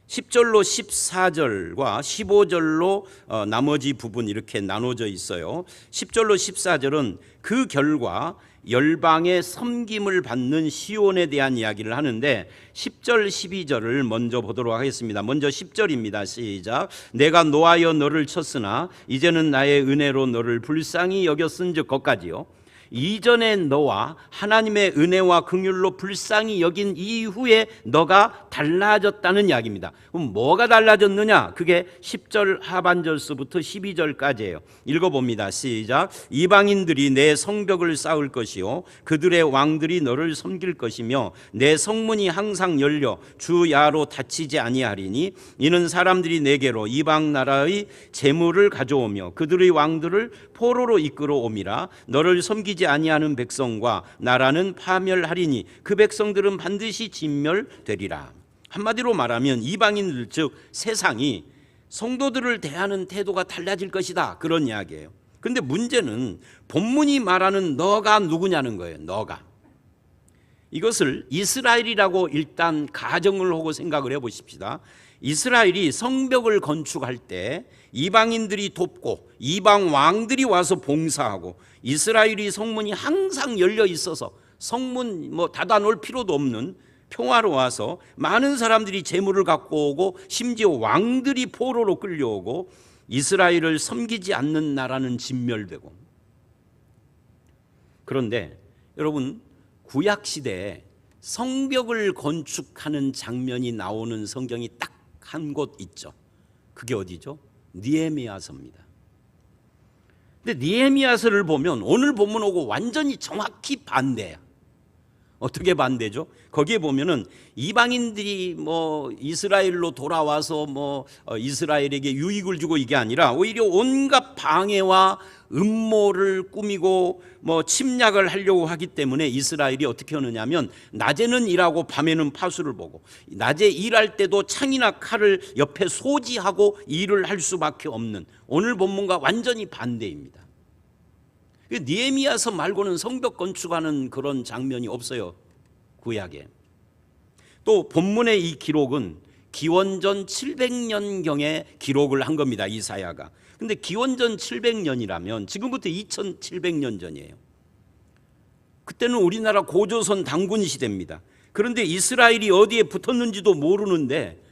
10절로 14절과 15절로 나머지 부분 이렇게 나눠져 있어요. 10절로 14절은 그 결과 열방의 섬김을 받는 시온에 대한 이야기를 하는데 10절 12절을 먼저 보도록 하겠습니다. 먼저 10절입니다. 시작. 내가 노하여 너를 쳤으나 이제는 나의 은혜로 너를 불쌍히 여겼은즉, 거기까지요. 이전에 너와 하나님의 은혜와 긍휼로 불쌍히 여긴 이후에 너가 달라졌다는 이야기입니다. 그럼 뭐가 달라졌느냐? 그게 10절 하반절서부터 12절까지예요. 읽어봅니다. 시작. 이방인들이 내 성벽을 쌓을 것이요 그들의 왕들이 너를 섬길 것이며 내 성문이 항상 열려 주 야로 닫히지 아니하리니 이는 사람들이 내게로 이방 나라의 재물을 가져오며 그들의 왕들을 포로로 이끌어 옴이라. 너를 섬기지 아니하는 백성과 나라는 파멸하리니 그 백성들은 반드시 진멸되리라. 한마디로 말하면 이방인들, 즉 세상이 성도들을 대하는 태도가 달라질 것이다, 그런 이야기예요. 그런데 문제는 본문이 말하는 너가 누구냐는 거예요. 너가. 이것을 이스라엘이라고 일단 가정을 하고 생각을 해보십시다. 이스라엘이 성벽을 건축할 때 이방인들이 돕고 이방 왕들이 와서 봉사하고 이스라엘이 성문이 항상 열려 있어서 성문 닫아 놓을 필요도 없는 평화로 와서 많은 사람들이 재물을 갖고 오고 심지어 왕들이 포로로 끌려오고 이스라엘을 섬기지 않는 나라는 진멸되고. 그런데 여러분, 구약시대에 성벽을 건축하는 장면이 나오는 성경이 딱 한 곳 있죠. 그게 어디죠? 느헤미야서입니다. 근데 느헤미야서를 보면 오늘 본문하고 완전히 정확히 반대야. 어떻게 반대죠? 거기에 보면은 이방인들이 이스라엘로 돌아와서 이스라엘에게 유익을 주고 이게 아니라 오히려 온갖 방해와 음모를 꾸미고 침략을 하려고 하기 때문에 이스라엘이 어떻게 하느냐면 낮에는 일하고 밤에는 파수를 보고 낮에 일할 때도 창이나 칼을 옆에 소지하고 일을 할 수밖에 없는 오늘 본문과 완전히 반대입니다. 느헤미야서 말고는 성벽 건축하는 그런 장면이 없어요, 구약에. 또 본문의 이 기록은 기원전 700년경에 기록을 한 겁니다, 이사야가. 근데 기원전 700년이라면 지금부터 2700년 전이에요. 그때는 우리나라 고조선 당군 시대입니다. 그런데 이스라엘이 어디에 붙었는지도 모르는데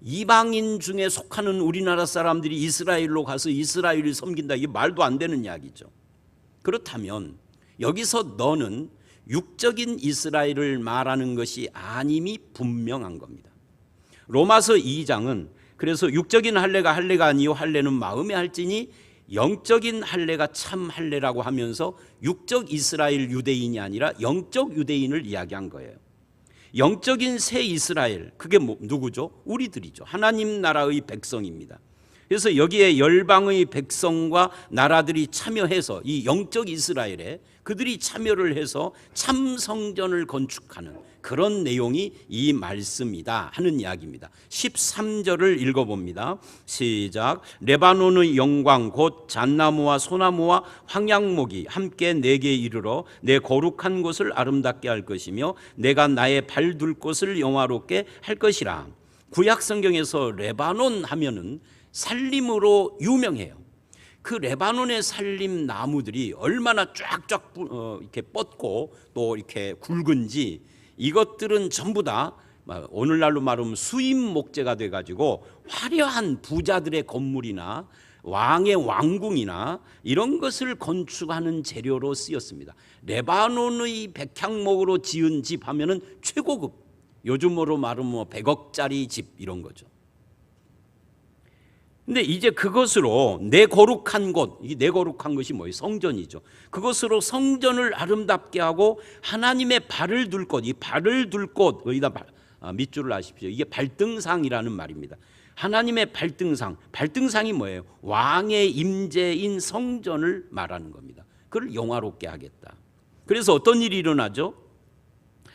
이방인 중에 속하는 우리나라 사람들이 이스라엘로 가서 이스라엘을 섬긴다, 이게 말도 안 되는 이야기죠. 그렇다면 여기서 너는 육적인 이스라엘을 말하는 것이 아님이 분명한 겁니다. 로마서 2장은 그래서 육적인 할례가 할례가 아니요 할례는 마음의 할지니 영적인 할례가 참 할례라고 하면서 육적 이스라엘 유대인이 아니라 영적 유대인을 이야기한 거예요. 영적인 새 이스라엘, 그게 누구죠? 우리들이죠. 하나님 나라의 백성입니다. 그래서 여기에 열방의 백성과 나라들이 참여해서 이 영적 이스라엘에 그들이 참여를 해서 참 성전을 건축하는 그런 내용이 이 말씀이다 하는 이야기입니다. 13절을 읽어봅니다. 시작. 레바논의 영광 곧 잣나무와 소나무와 황양목이 함께 내게 이르러 내 거룩한 곳을 아름답게 할 것이며 내가 나의 발 둘 곳을 영화롭게 할 것이라. 구약 성경에서 레바논 하면은 살림으로 유명해요. 그 레바논의 살림 나무들이 얼마나 쫙쫙 이렇게 뻗고 또 이렇게 굵은지 이것들은 전부 다 오늘날로 말하면 수입 목재가 돼가지고 화려한 부자들의 건물이나 왕의 왕궁이나 이런 것을 건축하는 재료로 쓰였습니다. 레바논의 백향목으로 지은 집 하면은 최고급, 요즘으로 말하면 100억짜리 집 이런 거죠. 근데 이제 그것으로 내 거룩한 곳, 이 내 거룩한 것이 뭐예요? 성전이죠. 그것으로 성전을 아름답게 하고 하나님의 발을 둘 곳, 이 발을 둘 곳, 여기다 밑줄을 아십시오. 이게 발등상이라는 말입니다. 하나님의 발등상, 발등상이 뭐예요? 왕의 임재인 성전을 말하는 겁니다. 그걸 영화롭게 하겠다. 그래서 어떤 일이 일어나죠?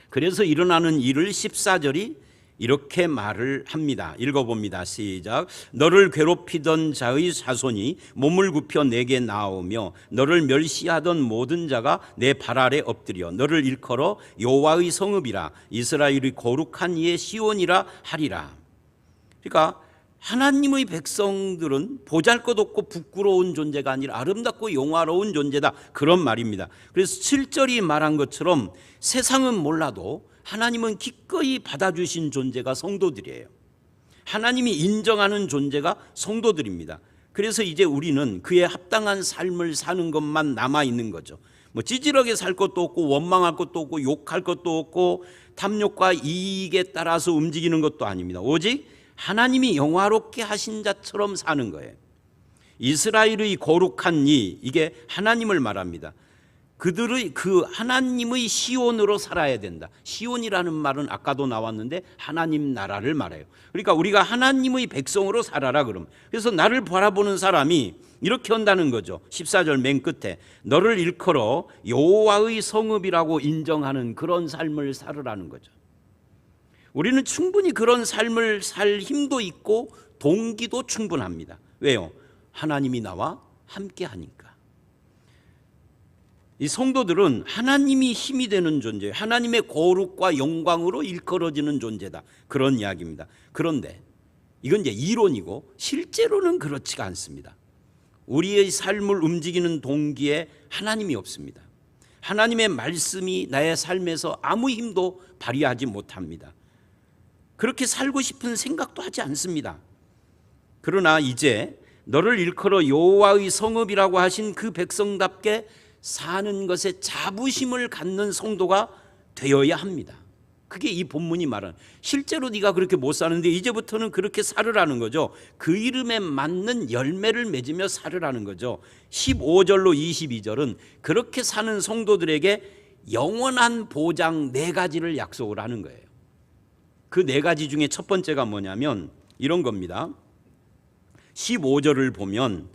그래서 일어나는 일을 14절이 이렇게 말을 합니다. 읽어봅니다. 시작. 너를 괴롭히던 자의 자손이 몸을 굽혀 내게 나오며 너를 멸시하던 모든 자가 내 발 아래 엎드려 너를 일컬어 여호와의 성읍이라 이스라엘의 거룩한 이의 시온이라 하리라. 그러니까 하나님의 백성들은 보잘것없고 부끄러운 존재가 아니라 아름답고 영화로운 존재다, 그런 말입니다. 그래서 7절이 말한 것처럼 세상은 몰라도 하나님은 기꺼이 받아주신 존재가 성도들이에요. 하나님이 인정하는 존재가 성도들입니다. 그래서 이제 우리는 그에 합당한 삶을 사는 것만 남아있는 거죠. 뭐 찌질하게 살 것도 없고 원망할 것도 없고 욕할 것도 없고 탐욕과 이익에 따라서 움직이는 것도 아닙니다. 오직 하나님이 영화롭게 하신 자처럼 사는 거예요. 이스라엘의 거룩한 이, 이게 하나님을 말합니다. 그들의 그 하나님의 시온으로 살아야 된다. 시온이라는 말은 아까도 나왔는데 하나님 나라를 말해요. 그러니까 우리가 하나님의 백성으로 살아라 그럼. 그래서 나를 바라보는 사람이 이렇게 한다는 거죠. 14절 맨 끝에 너를 일컬어 여호와의 성읍이라고 인정하는 그런 삶을 살으라는 거죠. 우리는 충분히 그런 삶을 살 힘도 있고 동기도 충분합니다. 왜요? 하나님이 나와 함께 하니까. 이 성도들은 하나님이 힘이 되는 존재예요. 하나님의 거룩과 영광으로 일컬어지는 존재다, 그런 이야기입니다. 그런데 이건 이제 이론이고 실제로는 그렇지가 않습니다. 우리의 삶을 움직이는 동기에 하나님이 없습니다. 하나님의 말씀이 나의 삶에서 아무 힘도 발휘하지 못합니다. 그렇게 살고 싶은 생각도 하지 않습니다. 그러나 이제 너를 일컬어 여호와의 성읍이라고 하신 그 백성답게 사는 것에 자부심을 갖는 성도가 되어야 합니다. 그게 이 본문이 말하는, 실제로 네가 그렇게 못 사는데 이제부터는 그렇게 살으라는 거죠. 그 이름에 맞는 열매를 맺으며 살으라는 거죠. 15절로 22절은 그렇게 사는 성도들에게 영원한 보장 4가지를 약속을 하는 거예요. 그 4가지 중에 첫 번째가 뭐냐면 이런 겁니다. 15절을 보면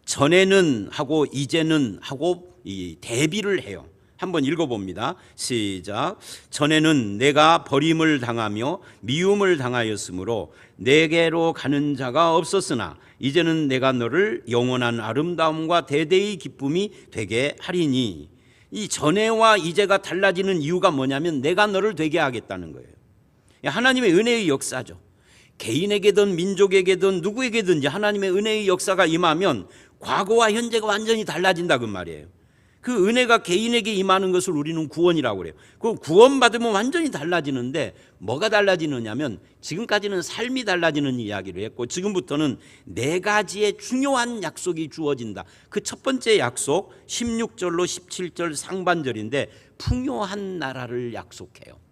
전에는 하고 이제는 하고 이 대비를 해요. 한번 읽어봅니다. 시작. 전에는 내가 버림을 당하며 미움을 당하였으므로 내게로 가는 자가 없었으나 이제는 내가 너를 영원한 아름다움과 대대의 기쁨이 되게 하리니. 이 전에와 이제가 달라지는 이유가 뭐냐면 내가 너를 되게 하겠다는 거예요. 하나님의 은혜의 역사죠. 개인에게든 민족에게든 누구에게든지 하나님의 은혜의 역사가 임하면 과거와 현재가 완전히 달라진다, 그 말이에요. 그 은혜가 개인에게 임하는 것을 우리는 구원이라고 그래요. 그 구원받으면 완전히 달라지는데 뭐가 달라지느냐면 지금까지는 삶이 달라지는 이야기를 했고 지금부터는 4가지의 중요한 약속이 주어진다. 그 첫 번째 약속 16절로 17절 상반절인데 풍요한 나라를 약속해요.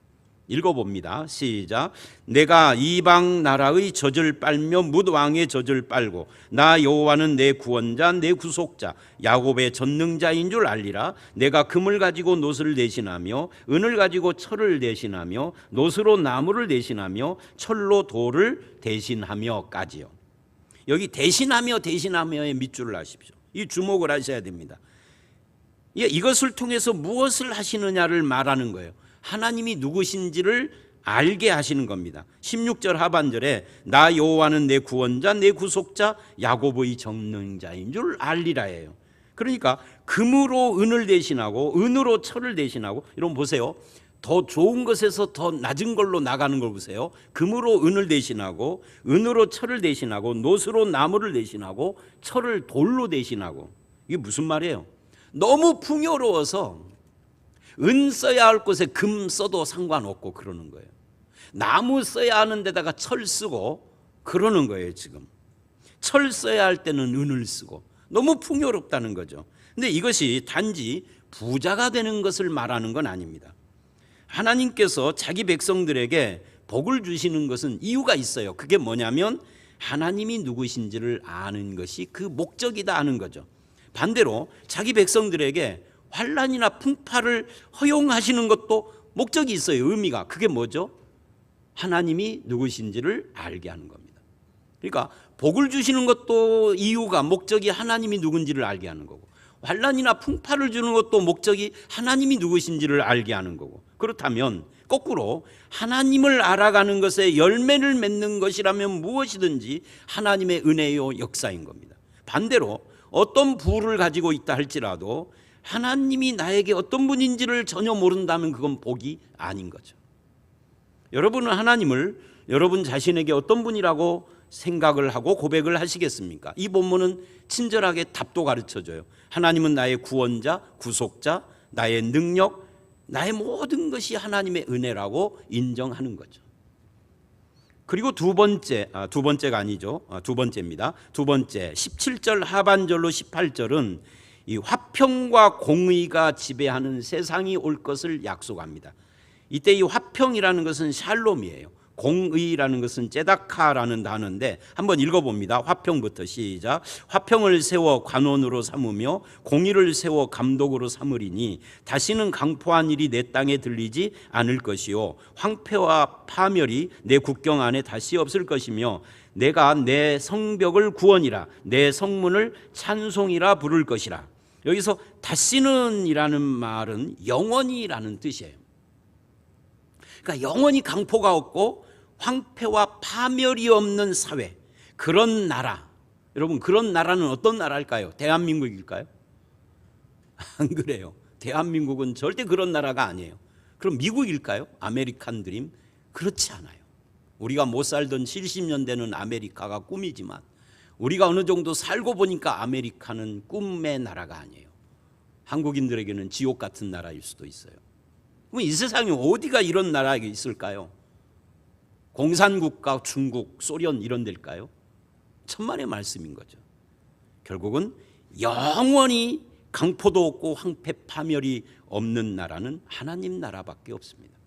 읽어봅니다. 시작. 내가 이방 나라의 젖을 빨며 뭇 왕의 젖을 빨고 나 여호와는 내 구원자 내 구속자 야곱의 전능자인 줄 알리라. 내가 금을 가지고 노스를 대신하며 은을 가지고 철을 대신하며 노스로 나무를 대신하며 철로 돌을 대신하며까지요. 여기 대신하며의 밑줄을 하십시오. 이 주목을 하셔야 됩니다. 이것을 통해서 무엇을 하시느냐를 말하는 거예요. 하나님이 누구신지를 알게 하시는 겁니다. 16절 하반절에 나 여호와는 내 구원자 내 구속자 야곱의 정령자인 줄 알리라예요. 그러니까 금으로 은을 대신하고 은으로 철을 대신하고, 여러분 보세요. 더 좋은 것에서 더 낮은 걸로 나가는 걸 보세요. 금으로 은을 대신하고 은으로 철을 대신하고 노스로 나무를 대신하고 철을 돌로 대신하고. 이게 무슨 말이에요? 너무 풍요로워서 은 써야 할 곳에 금 써도 상관없고 그러는 거예요. 나무 써야 하는 데다가 철 쓰고 그러는 거예요. 지금 철 써야 할 때는 은을 쓰고 너무 풍요롭다는 거죠. 근데 이것이 단지 부자가 되는 것을 말하는 건 아닙니다. 하나님께서 자기 백성들에게 복을 주시는 것은 이유가 있어요. 그게 뭐냐면 하나님이 누구신지를 아는 것이 그 목적이다 하는 거죠. 반대로 자기 백성들에게 환난이나 풍파를 허용하시는 것도 목적이 있어요. 의미가. 그게 뭐죠? 하나님이 누구신지를 알게 하는 겁니다. 그러니까 복을 주시는 것도 이유가, 목적이 하나님이 누군지를 알게 하는 거고, 환난이나 풍파를 주는 것도 목적이 하나님이 누구신지를 알게 하는 거고, 그렇다면 거꾸로 하나님을 알아가는 것에 열매를 맺는 것이라면 무엇이든지 하나님의 은혜요 역사인 겁니다. 반대로 어떤 부를 가지고 있다 할지라도 하나님이 나에게 어떤 분인지를 전혀 모른다면 그건 복이 아닌 거죠. 여러분은 하나님을 여러분 자신에게 어떤 분이라고 생각을 하고 고백을 하시겠습니까? 이 본문은 친절하게 답도 가르쳐줘요. 하나님은 나의 구원자, 구속자, 나의 능력, 나의 모든 것이 하나님의 은혜라고 인정하는 거죠. 그리고 두 번째입니다. 두 번째 17절 하반절로 18절은 이 화평과 공의가 지배하는 세상이 올 것을 약속합니다. 이때 이 화평이라는 것은 샬롬이에요. 공의라는 것은 제다카라는 단어인데 한번 읽어봅니다. 화평부터 시작. 화평을 세워 관원으로 삼으며 공의를 세워 감독으로 삼으리니 다시는 강포한 일이 내 땅에 들리지 않을 것이요 황폐와 파멸이 내 국경 안에 다시 없을 것이며 내가 내 성벽을 구원이라 내 성문을 찬송이라 부를 것이라. 여기서 다시는 이라는 말은 영원히라는 뜻이에요. 그러니까 영원히 강포가 없고 황폐와 파멸이 없는 사회, 그런 나라. 여러분, 그런 나라는 어떤 나라일까요? 대한민국일까요? 안 그래요. 대한민국은 절대 그런 나라가 아니에요. 그럼 미국일까요? 아메리칸 드림? 그렇지 않아요. 우리가 못 살던 70년대는 아메리카가 꿈이지만 우리가 어느 정도 살고 보니까 아메리카는 꿈의 나라가 아니에요. 한국인들에게는 지옥 같은 나라일 수도 있어요. 그럼 이 세상에 어디가 이런 나라가 있을까요? 공산국가, 중국, 소련 이런 데일까요? 천만의 말씀인 거죠. 결국은 영원히 강포도 없고 황폐 파멸이 없는 나라는 하나님 나라밖에 없습니다.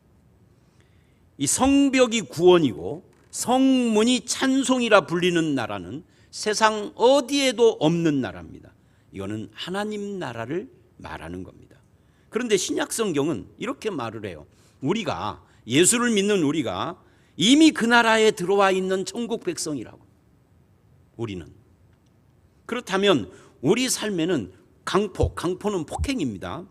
이 성벽이 구원이고 성문이 찬송이라 불리는 나라는 세상 어디에도 없는 나라입니다. 이거는 하나님 나라를 말하는 겁니다. 그런데 신약 성경은 이렇게 말을 해요. 우리가, 예수를 믿는 우리가 이미 그 나라에 들어와 있는 천국 백성이라고. 우리는. 그렇다면 우리 삶에는 강포는 폭행입니다.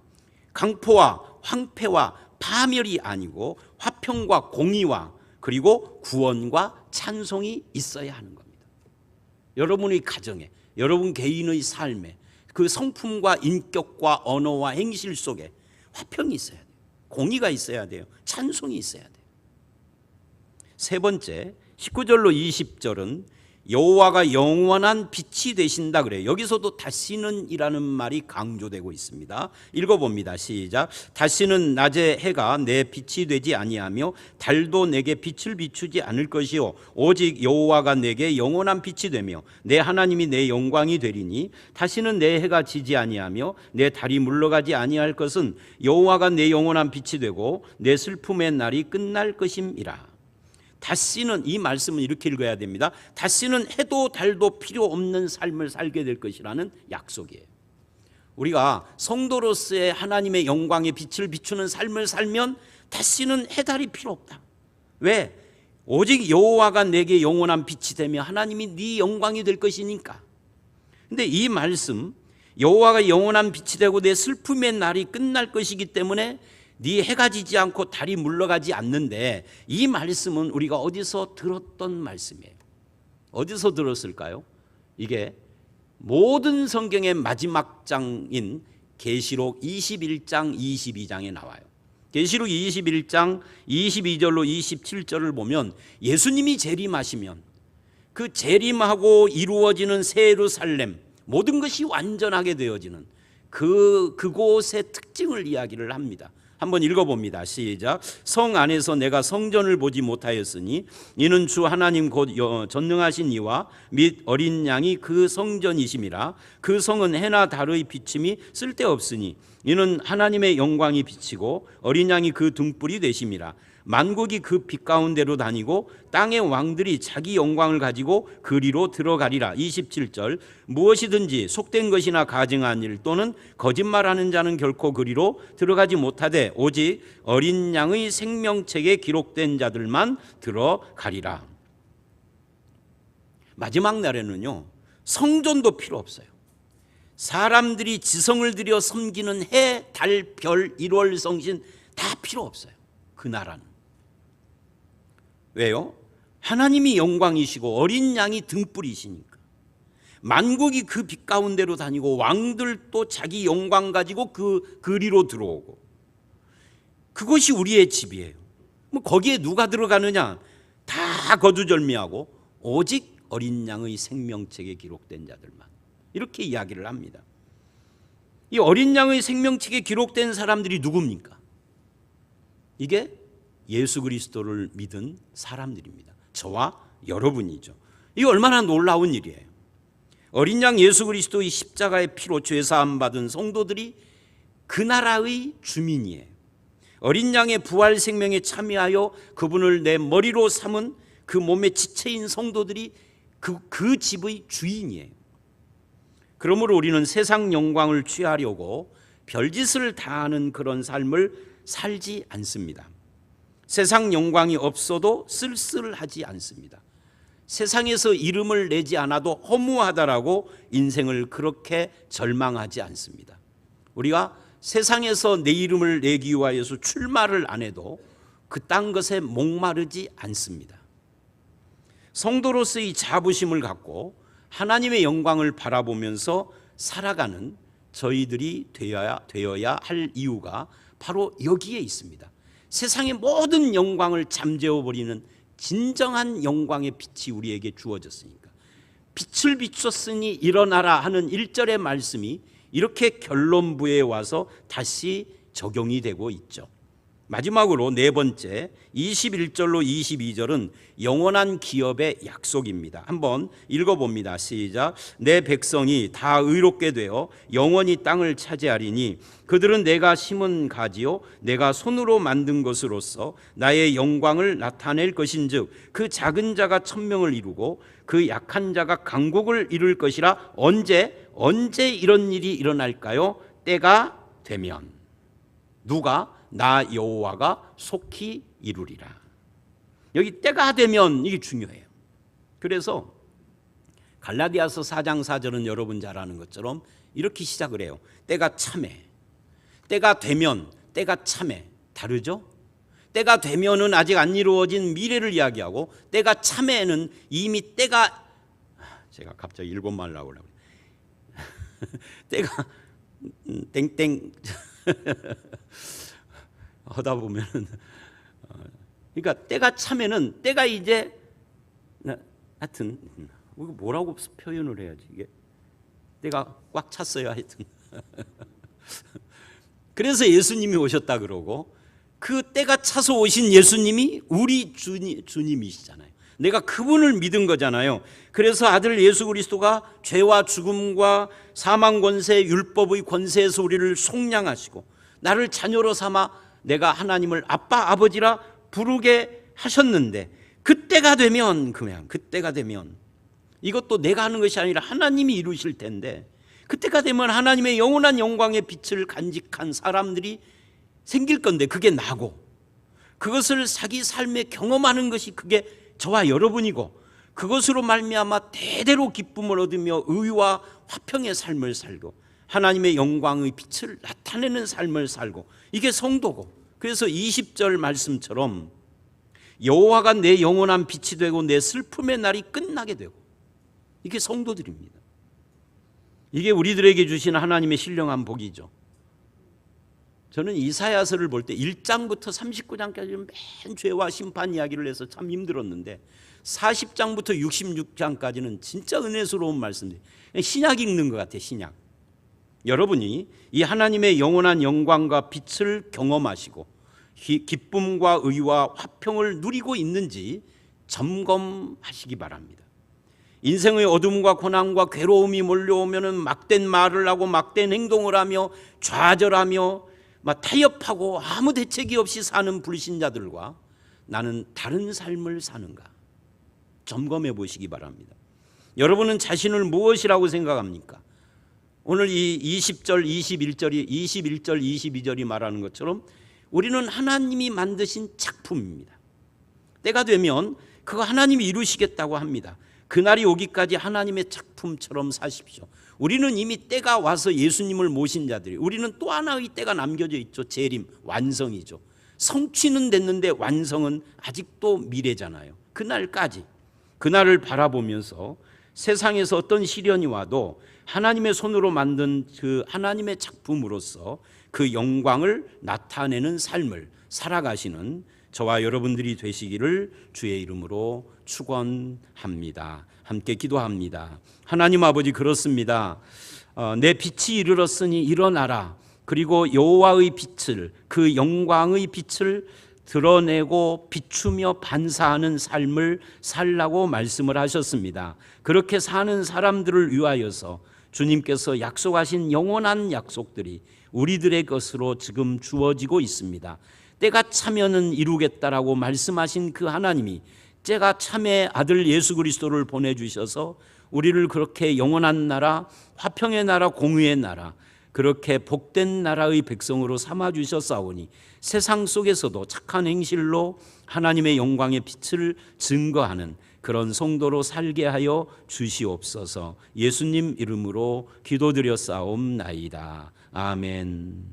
강포와 황폐와 파멸이 아니고 화평과 공의와 그리고 구원과 찬송이 있어야 하는 겁니다. 여러분의 가정에, 여러분 개인의 삶에, 그 성품과 인격과 언어와 행실 속에 화평이 있어야 돼요. 공의가 있어야 돼요. 찬송이 있어야 돼요. 세 번째 19절로 20절은 여호와가 영원한 빛이 되신다 그래요. 여기서도 다시는 이라는 말이 강조되고 있습니다. 읽어봅니다. 시작. 다시는 낮에 해가 내 빛이 되지 아니하며 달도 내게 빛을 비추지 않을 것이요 오직 여호와가 내게 영원한 빛이 되며 내 하나님이 내 영광이 되리니 다시는 내 해가 지지 아니하며 내 달이 물러가지 아니할 것은 여호와가 내 영원한 빛이 되고 내 슬픔의 날이 끝날 것임이라. 다시는, 이 말씀은 이렇게 읽어야 됩니다. 다시는 해도 달도 필요 없는 삶을 살게 될 것이라는 약속이에요. 우리가 성도로서의 하나님의 영광의 빛을 비추는 삶을 살면 다시는 해달이 필요 없다. 왜? 오직 여호와가 내게 영원한 빛이 되며 하나님이 네 영광이 될 것이니까. 근데 이 말씀, 여호와가 영원한 빛이 되고 내 슬픔의 날이 끝날 것이기 때문에 네 해가 지지 않고 달이 물러가지 않는데, 이 말씀은 우리가 어디서 들었던 말씀이에요. 어디서 들었을까요? 이게 모든 성경의 마지막 장인 계시록 21장 22장에 나와요. 계시록 21장 22절로 27절을 보면 예수님이 재림하시면 그 재림하고 이루어지는 새 예루살렘, 모든 것이 완전하게 되어지는 그곳의 특징을 이야기를 합니다. 한번 읽어봅니다. 시작. 성 안에서 내가 성전을 보지 못하였으니 이는 주 하나님 곧 전능하신 이와 및 어린 양이 그 성전이심이라. 그 성은 해나 달의 비침이 쓸데없으니 이는 하나님의 영광이 비치고 어린 양이 그 등불이 되심이라. 만국이 그 빛 가운데로 다니고 땅의 왕들이 자기 영광을 가지고 그리로 들어가리라. 27절. 무엇이든지 속된 것이나 가증한 일 또는 거짓말하는 자는 결코 그리로 들어가지 못하되 오직 어린 양의 생명책에 기록된 자들만 들어가리라. 마지막 날에는요, 성전도 필요 없어요. 사람들이 지성을 들여 섬기는 해, 달, 별, 1월 성신 다 필요 없어요. 그 나라는. 왜요? 하나님이 영광이시고 어린 양이 등불이시니까. 만국이 그 빛 가운데로 다니고 왕들도 자기 영광 가지고 그 그리로 들어오고, 그것이 우리의 집이에요. 뭐 거기에 누가 들어가느냐? 다 거두절미하고 오직 어린 양의 생명책에 기록된 자들만. 이렇게 이야기를 합니다. 이 어린 양의 생명책에 기록된 사람들이 누굽니까? 이게 예수 그리스도를 믿은 사람들입니다. 저와 여러분이죠. 이게 얼마나 놀라운 일이에요. 어린 양 예수 그리스도의 십자가의 피로 죄사함 받은 성도들이 그 나라의 주민이에요. 어린 양의 부활 생명에 참여하여 그분을 내 머리로 삼은 그 몸의 지체인 성도들이 그 집의 주인이에요. 그러므로 우리는 세상 영광을 취하려고 별짓을 다하는 그런 삶을 살지 않습니다. 세상 영광이 없어도 쓸쓸하지 않습니다. 세상에서 이름을 내지 않아도 허무하다라고 인생을 그렇게 절망하지 않습니다. 우리가 세상에서 내 이름을 내기 위하여서 출마를 안 해도 그딴 것에 목마르지 않습니다. 성도로서의 자부심을 갖고 하나님의 영광을 바라보면서 살아가는 저희들이 되어야 할 이유가 바로 여기에 있습니다. 세상의 모든 영광을 잠재워버리는 진정한 영광의 빛이 우리에게 주어졌으니까. 빛을 비췄으니 일어나라 하는 1절의 말씀이 이렇게 결론부에 와서 다시 적용이 되고 있죠. 마지막으로 네 번째 21절로 22절은 영원한 기업의 약속입니다. 한번 읽어봅니다. 시작. 내 백성이 다 의롭게 되어 영원히 땅을 차지하리니 그들은 내가 심은 가지요 내가 손으로 만든 것으로서 나의 영광을 나타낼 것인즉 그 작은 자가 천명을 이루고 그 약한 자가 강국을 이룰 것이라. 언제 이런 일이 일어날까요? 때가 되면. 누가? 나 여호와가 속히 이루리라. 여기 때가 되면 이게 중요해요. 그래서 갈라디아서 4장 4절은 여러분 잘 아는 것처럼 이렇게 시작을 해요. 때가 참해. 때가 되면, 때가 참해. 다르죠? 때가 되면은 아직 안 이루어진 미래를 이야기하고, 때가 참해는 이미 때가, 제가 갑자기 일본말 나오려고 때가 땡땡 하다 보면은, 그러니까 때가 차면은 때가 이제, 하여튼 뭐라고 표현을 해야지, 이게 때가 꽉 찼어요. 하여튼 그래서 예수님이 오셨다 그러고, 그 때가 차서 오신 예수님이 우리 주님이시잖아요. 내가 그분을 믿은 거잖아요. 그래서 아들 예수 그리스도가 죄와 죽음과 사망 권세, 율법의 권세에서 우리를 속량하시고 나를 자녀로 삼아 내가 하나님을 아빠 아버지라 부르게 하셨는데, 그때가 되면, 그때가 되면, 이것도 내가 하는 것이 아니라 하나님이 이루실 텐데, 그때가 되면 하나님의 영원한 영광의 빛을 간직한 사람들이 생길 건데, 그게 나고, 그것을 자기 삶에 경험하는 것이 그게 저와 여러분이고, 그것으로 말미암아 대대로 기쁨을 얻으며 의와 화평의 삶을 살고 하나님의 영광의 빛을 나타내는 삶을 살고, 이게 성도고, 그래서 20절 말씀처럼 여호와가 내 영원한 빛이 되고 내 슬픔의 날이 끝나게 되고, 이게 성도들입니다. 이게 우리들에게 주신 하나님의 신령한 복이죠. 저는 이사야서를 볼 때 1장부터 39장까지는 맨 죄와 심판 이야기를 해서 참 힘들었는데 40장부터 66장까지는 진짜 은혜스러운 말씀들, 신약 읽는 것 같아요. 신약. 여러분이 이 하나님의 영원한 영광과 빛을 경험하시고 기쁨과 의와 화평을 누리고 있는지 점검하시기 바랍니다. 인생의 어둠과 고난과 괴로움이 몰려오면 막된 말을 하고 막된 행동을 하며 좌절하며 막 타협하고 아무 대책이 없이 사는 불신자들과 나는 다른 삶을 사는가 점검해 보시기 바랍니다. 여러분은 자신을 무엇이라고 생각합니까? 오늘 이 20절, 21절, 22절이 말하는 것처럼 우리는 하나님이 만드신 작품입니다. 때가 되면 그거 하나님이 이루시겠다고 합니다. 그날이 오기까지 하나님의 작품처럼 사십시오. 우리는 이미 때가 와서 예수님을 모신 자들이, 우리는 또 하나의 때가 남겨져 있죠. 재림, 완성이죠. 성취는 됐는데 완성은 아직도 미래잖아요. 그날까지, 그날을 바라보면서 세상에서 어떤 시련이 와도 하나님의 손으로 만든 그 하나님의 작품으로서 그 영광을 나타내는 삶을 살아가시는 저와 여러분들이 되시기를 주의 이름으로 축원합니다. 함께 기도합니다. 하나님 아버지, 그렇습니다. 내 빛이 이르렀으니 일어나라. 그리고 여호와의 빛을, 그 영광의 빛을 드러내고 비추며 반사하는 삶을 살라고 말씀을 하셨습니다. 그렇게 사는 사람들을 위하여서 주님께서 약속하신 영원한 약속들이 우리들의 것으로 지금 주어지고 있습니다. 때가 차면은 이루겠다라고 말씀하신 그 하나님이 때가 참에 아들 예수 그리스도를 보내주셔서 우리를 그렇게 영원한 나라, 화평의 나라, 공의의 나라, 그렇게 복된 나라의 백성으로 삼아주셨사오니 세상 속에서도 착한 행실로 하나님의 영광의 빛을 증거하는 그런 성도로 살게 하여 주시옵소서. 예수님 이름으로 기도드렸사옵나이다. 아멘.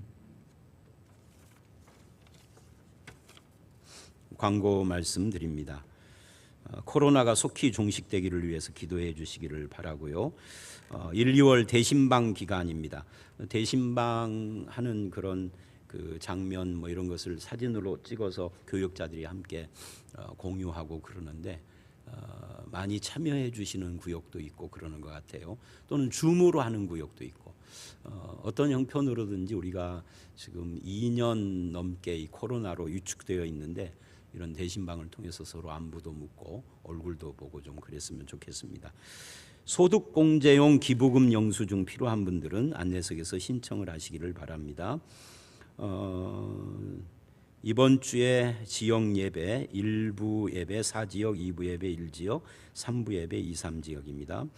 광고 말씀드립니다. 코로나가 속히 종식되기를 위해서 기도해 주시기를 바라고요. 1, 2월 대신방 기간입니다. 대신방 하는 그런 그 장면 뭐 이런 것을 사진으로 찍어서 교육자들이 함께 공유하고 그러는데 많이 참여해 주시는 구역도 있고 그러는 것 같아요. 또는 줌으로 하는 구역도 있고 어떤 형편으로든지 우리가 지금 2년 넘게 이 코로나로 위축되어 있는데 이런 대신방을 통해서 서로 안부도 묻고 얼굴도 보고 좀 그랬으면 좋겠습니다. 소득공제용 기부금 영수증 필요한 분들은 안내석에서 신청을 하시기를 바랍니다. 이번 주에 지역 예배 1부 예배 4지역, 2부 예배 1지역, 3부 예배 2, 3지역입니다.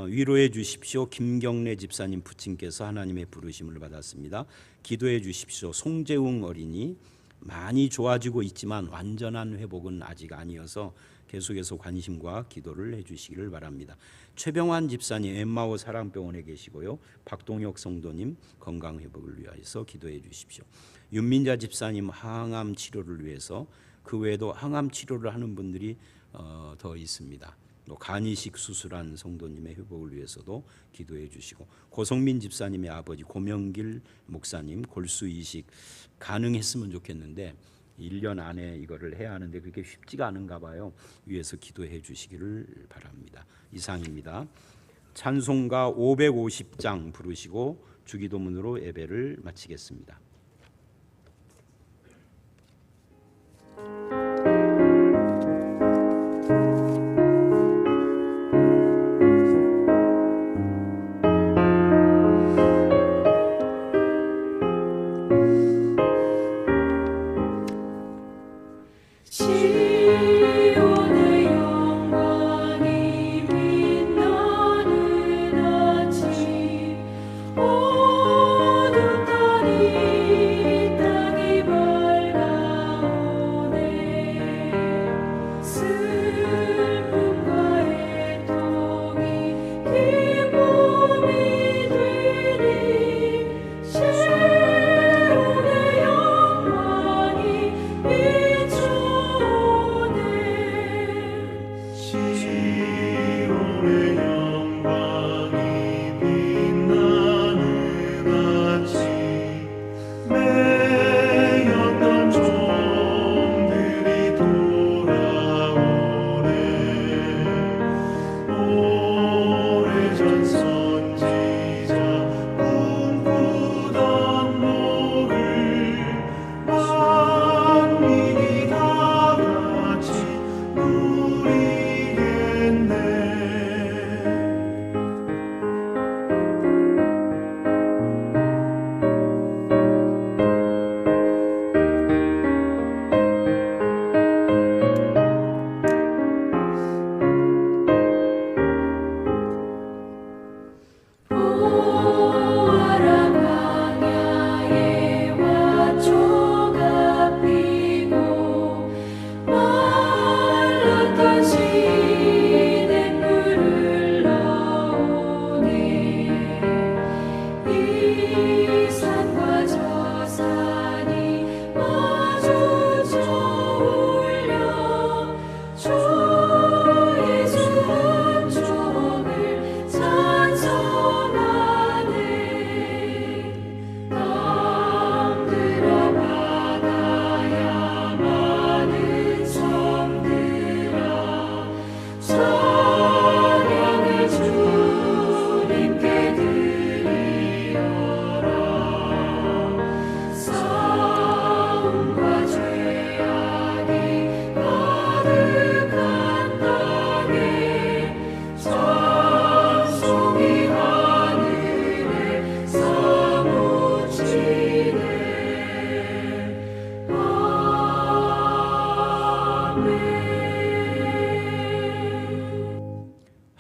위로해 주십시오. 김경래 집사님 부친께서 하나님의 부르심을 받았습니다. 기도해 주십시오. 송재웅 어린이 많이 좋아지고 있지만 완전한 회복은 아직 아니어서 계속해서 관심과 기도를 해주시기를 바랍니다. 최병환 집사님 엠마오 사랑병원에 계시고요. 박동혁 성도님 건강 회복을 위하여서 기도해 주십시오. 윤민자 집사님 항암 치료를 위해서, 그 외에도 항암 치료를 하는 분들이 더 있습니다. 또 간이식 수술한 성도님의 회복을 위해서도 기도해 주시고, 고성민 집사님의 아버지 고명길 목사님 골수 이식 가능했으면 좋겠는데 1년 안에 이거를 해야 하는데 그게 쉽지가 않은가 봐요. 위해서 기도해 주시기를 바랍니다. 이상입니다. 찬송가 550장 부르시고 주기도문으로 예배를 마치겠습니다. 시온의 영광이 빛나는 아침 어둠 달이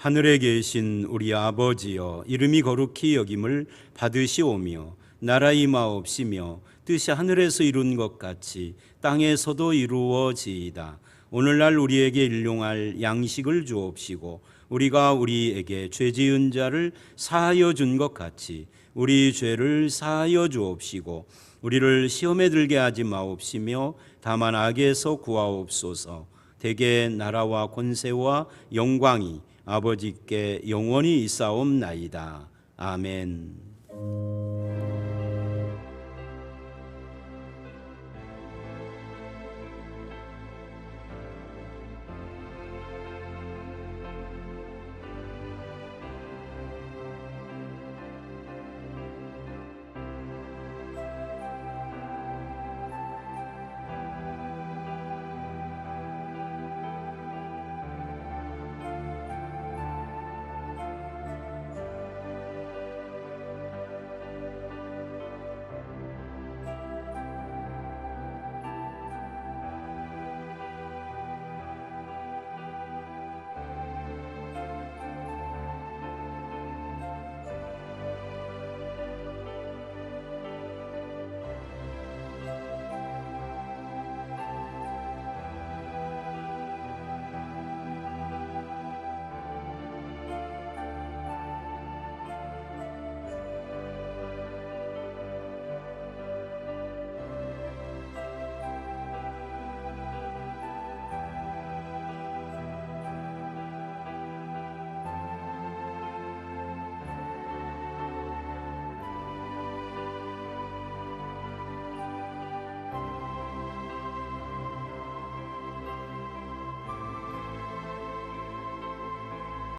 하늘에 계신 우리 아버지여, 이름이 거룩히 여김을 받으시오며 나라 임하옵시며 뜻이 하늘에서 이룬 것 같이 땅에서도 이루어지이다. 오늘날 우리에게 일용할 양식을 주옵시고 우리가 우리에게 죄 지은 자를 사하여 준 것 같이 우리 죄를 사하여 주옵시고 우리를 시험에 들게 하지 마옵시며 다만 악에서 구하옵소서. 대개 나라와 권세와 영광이 아버지께 영원히 있사옵나이다. 아멘.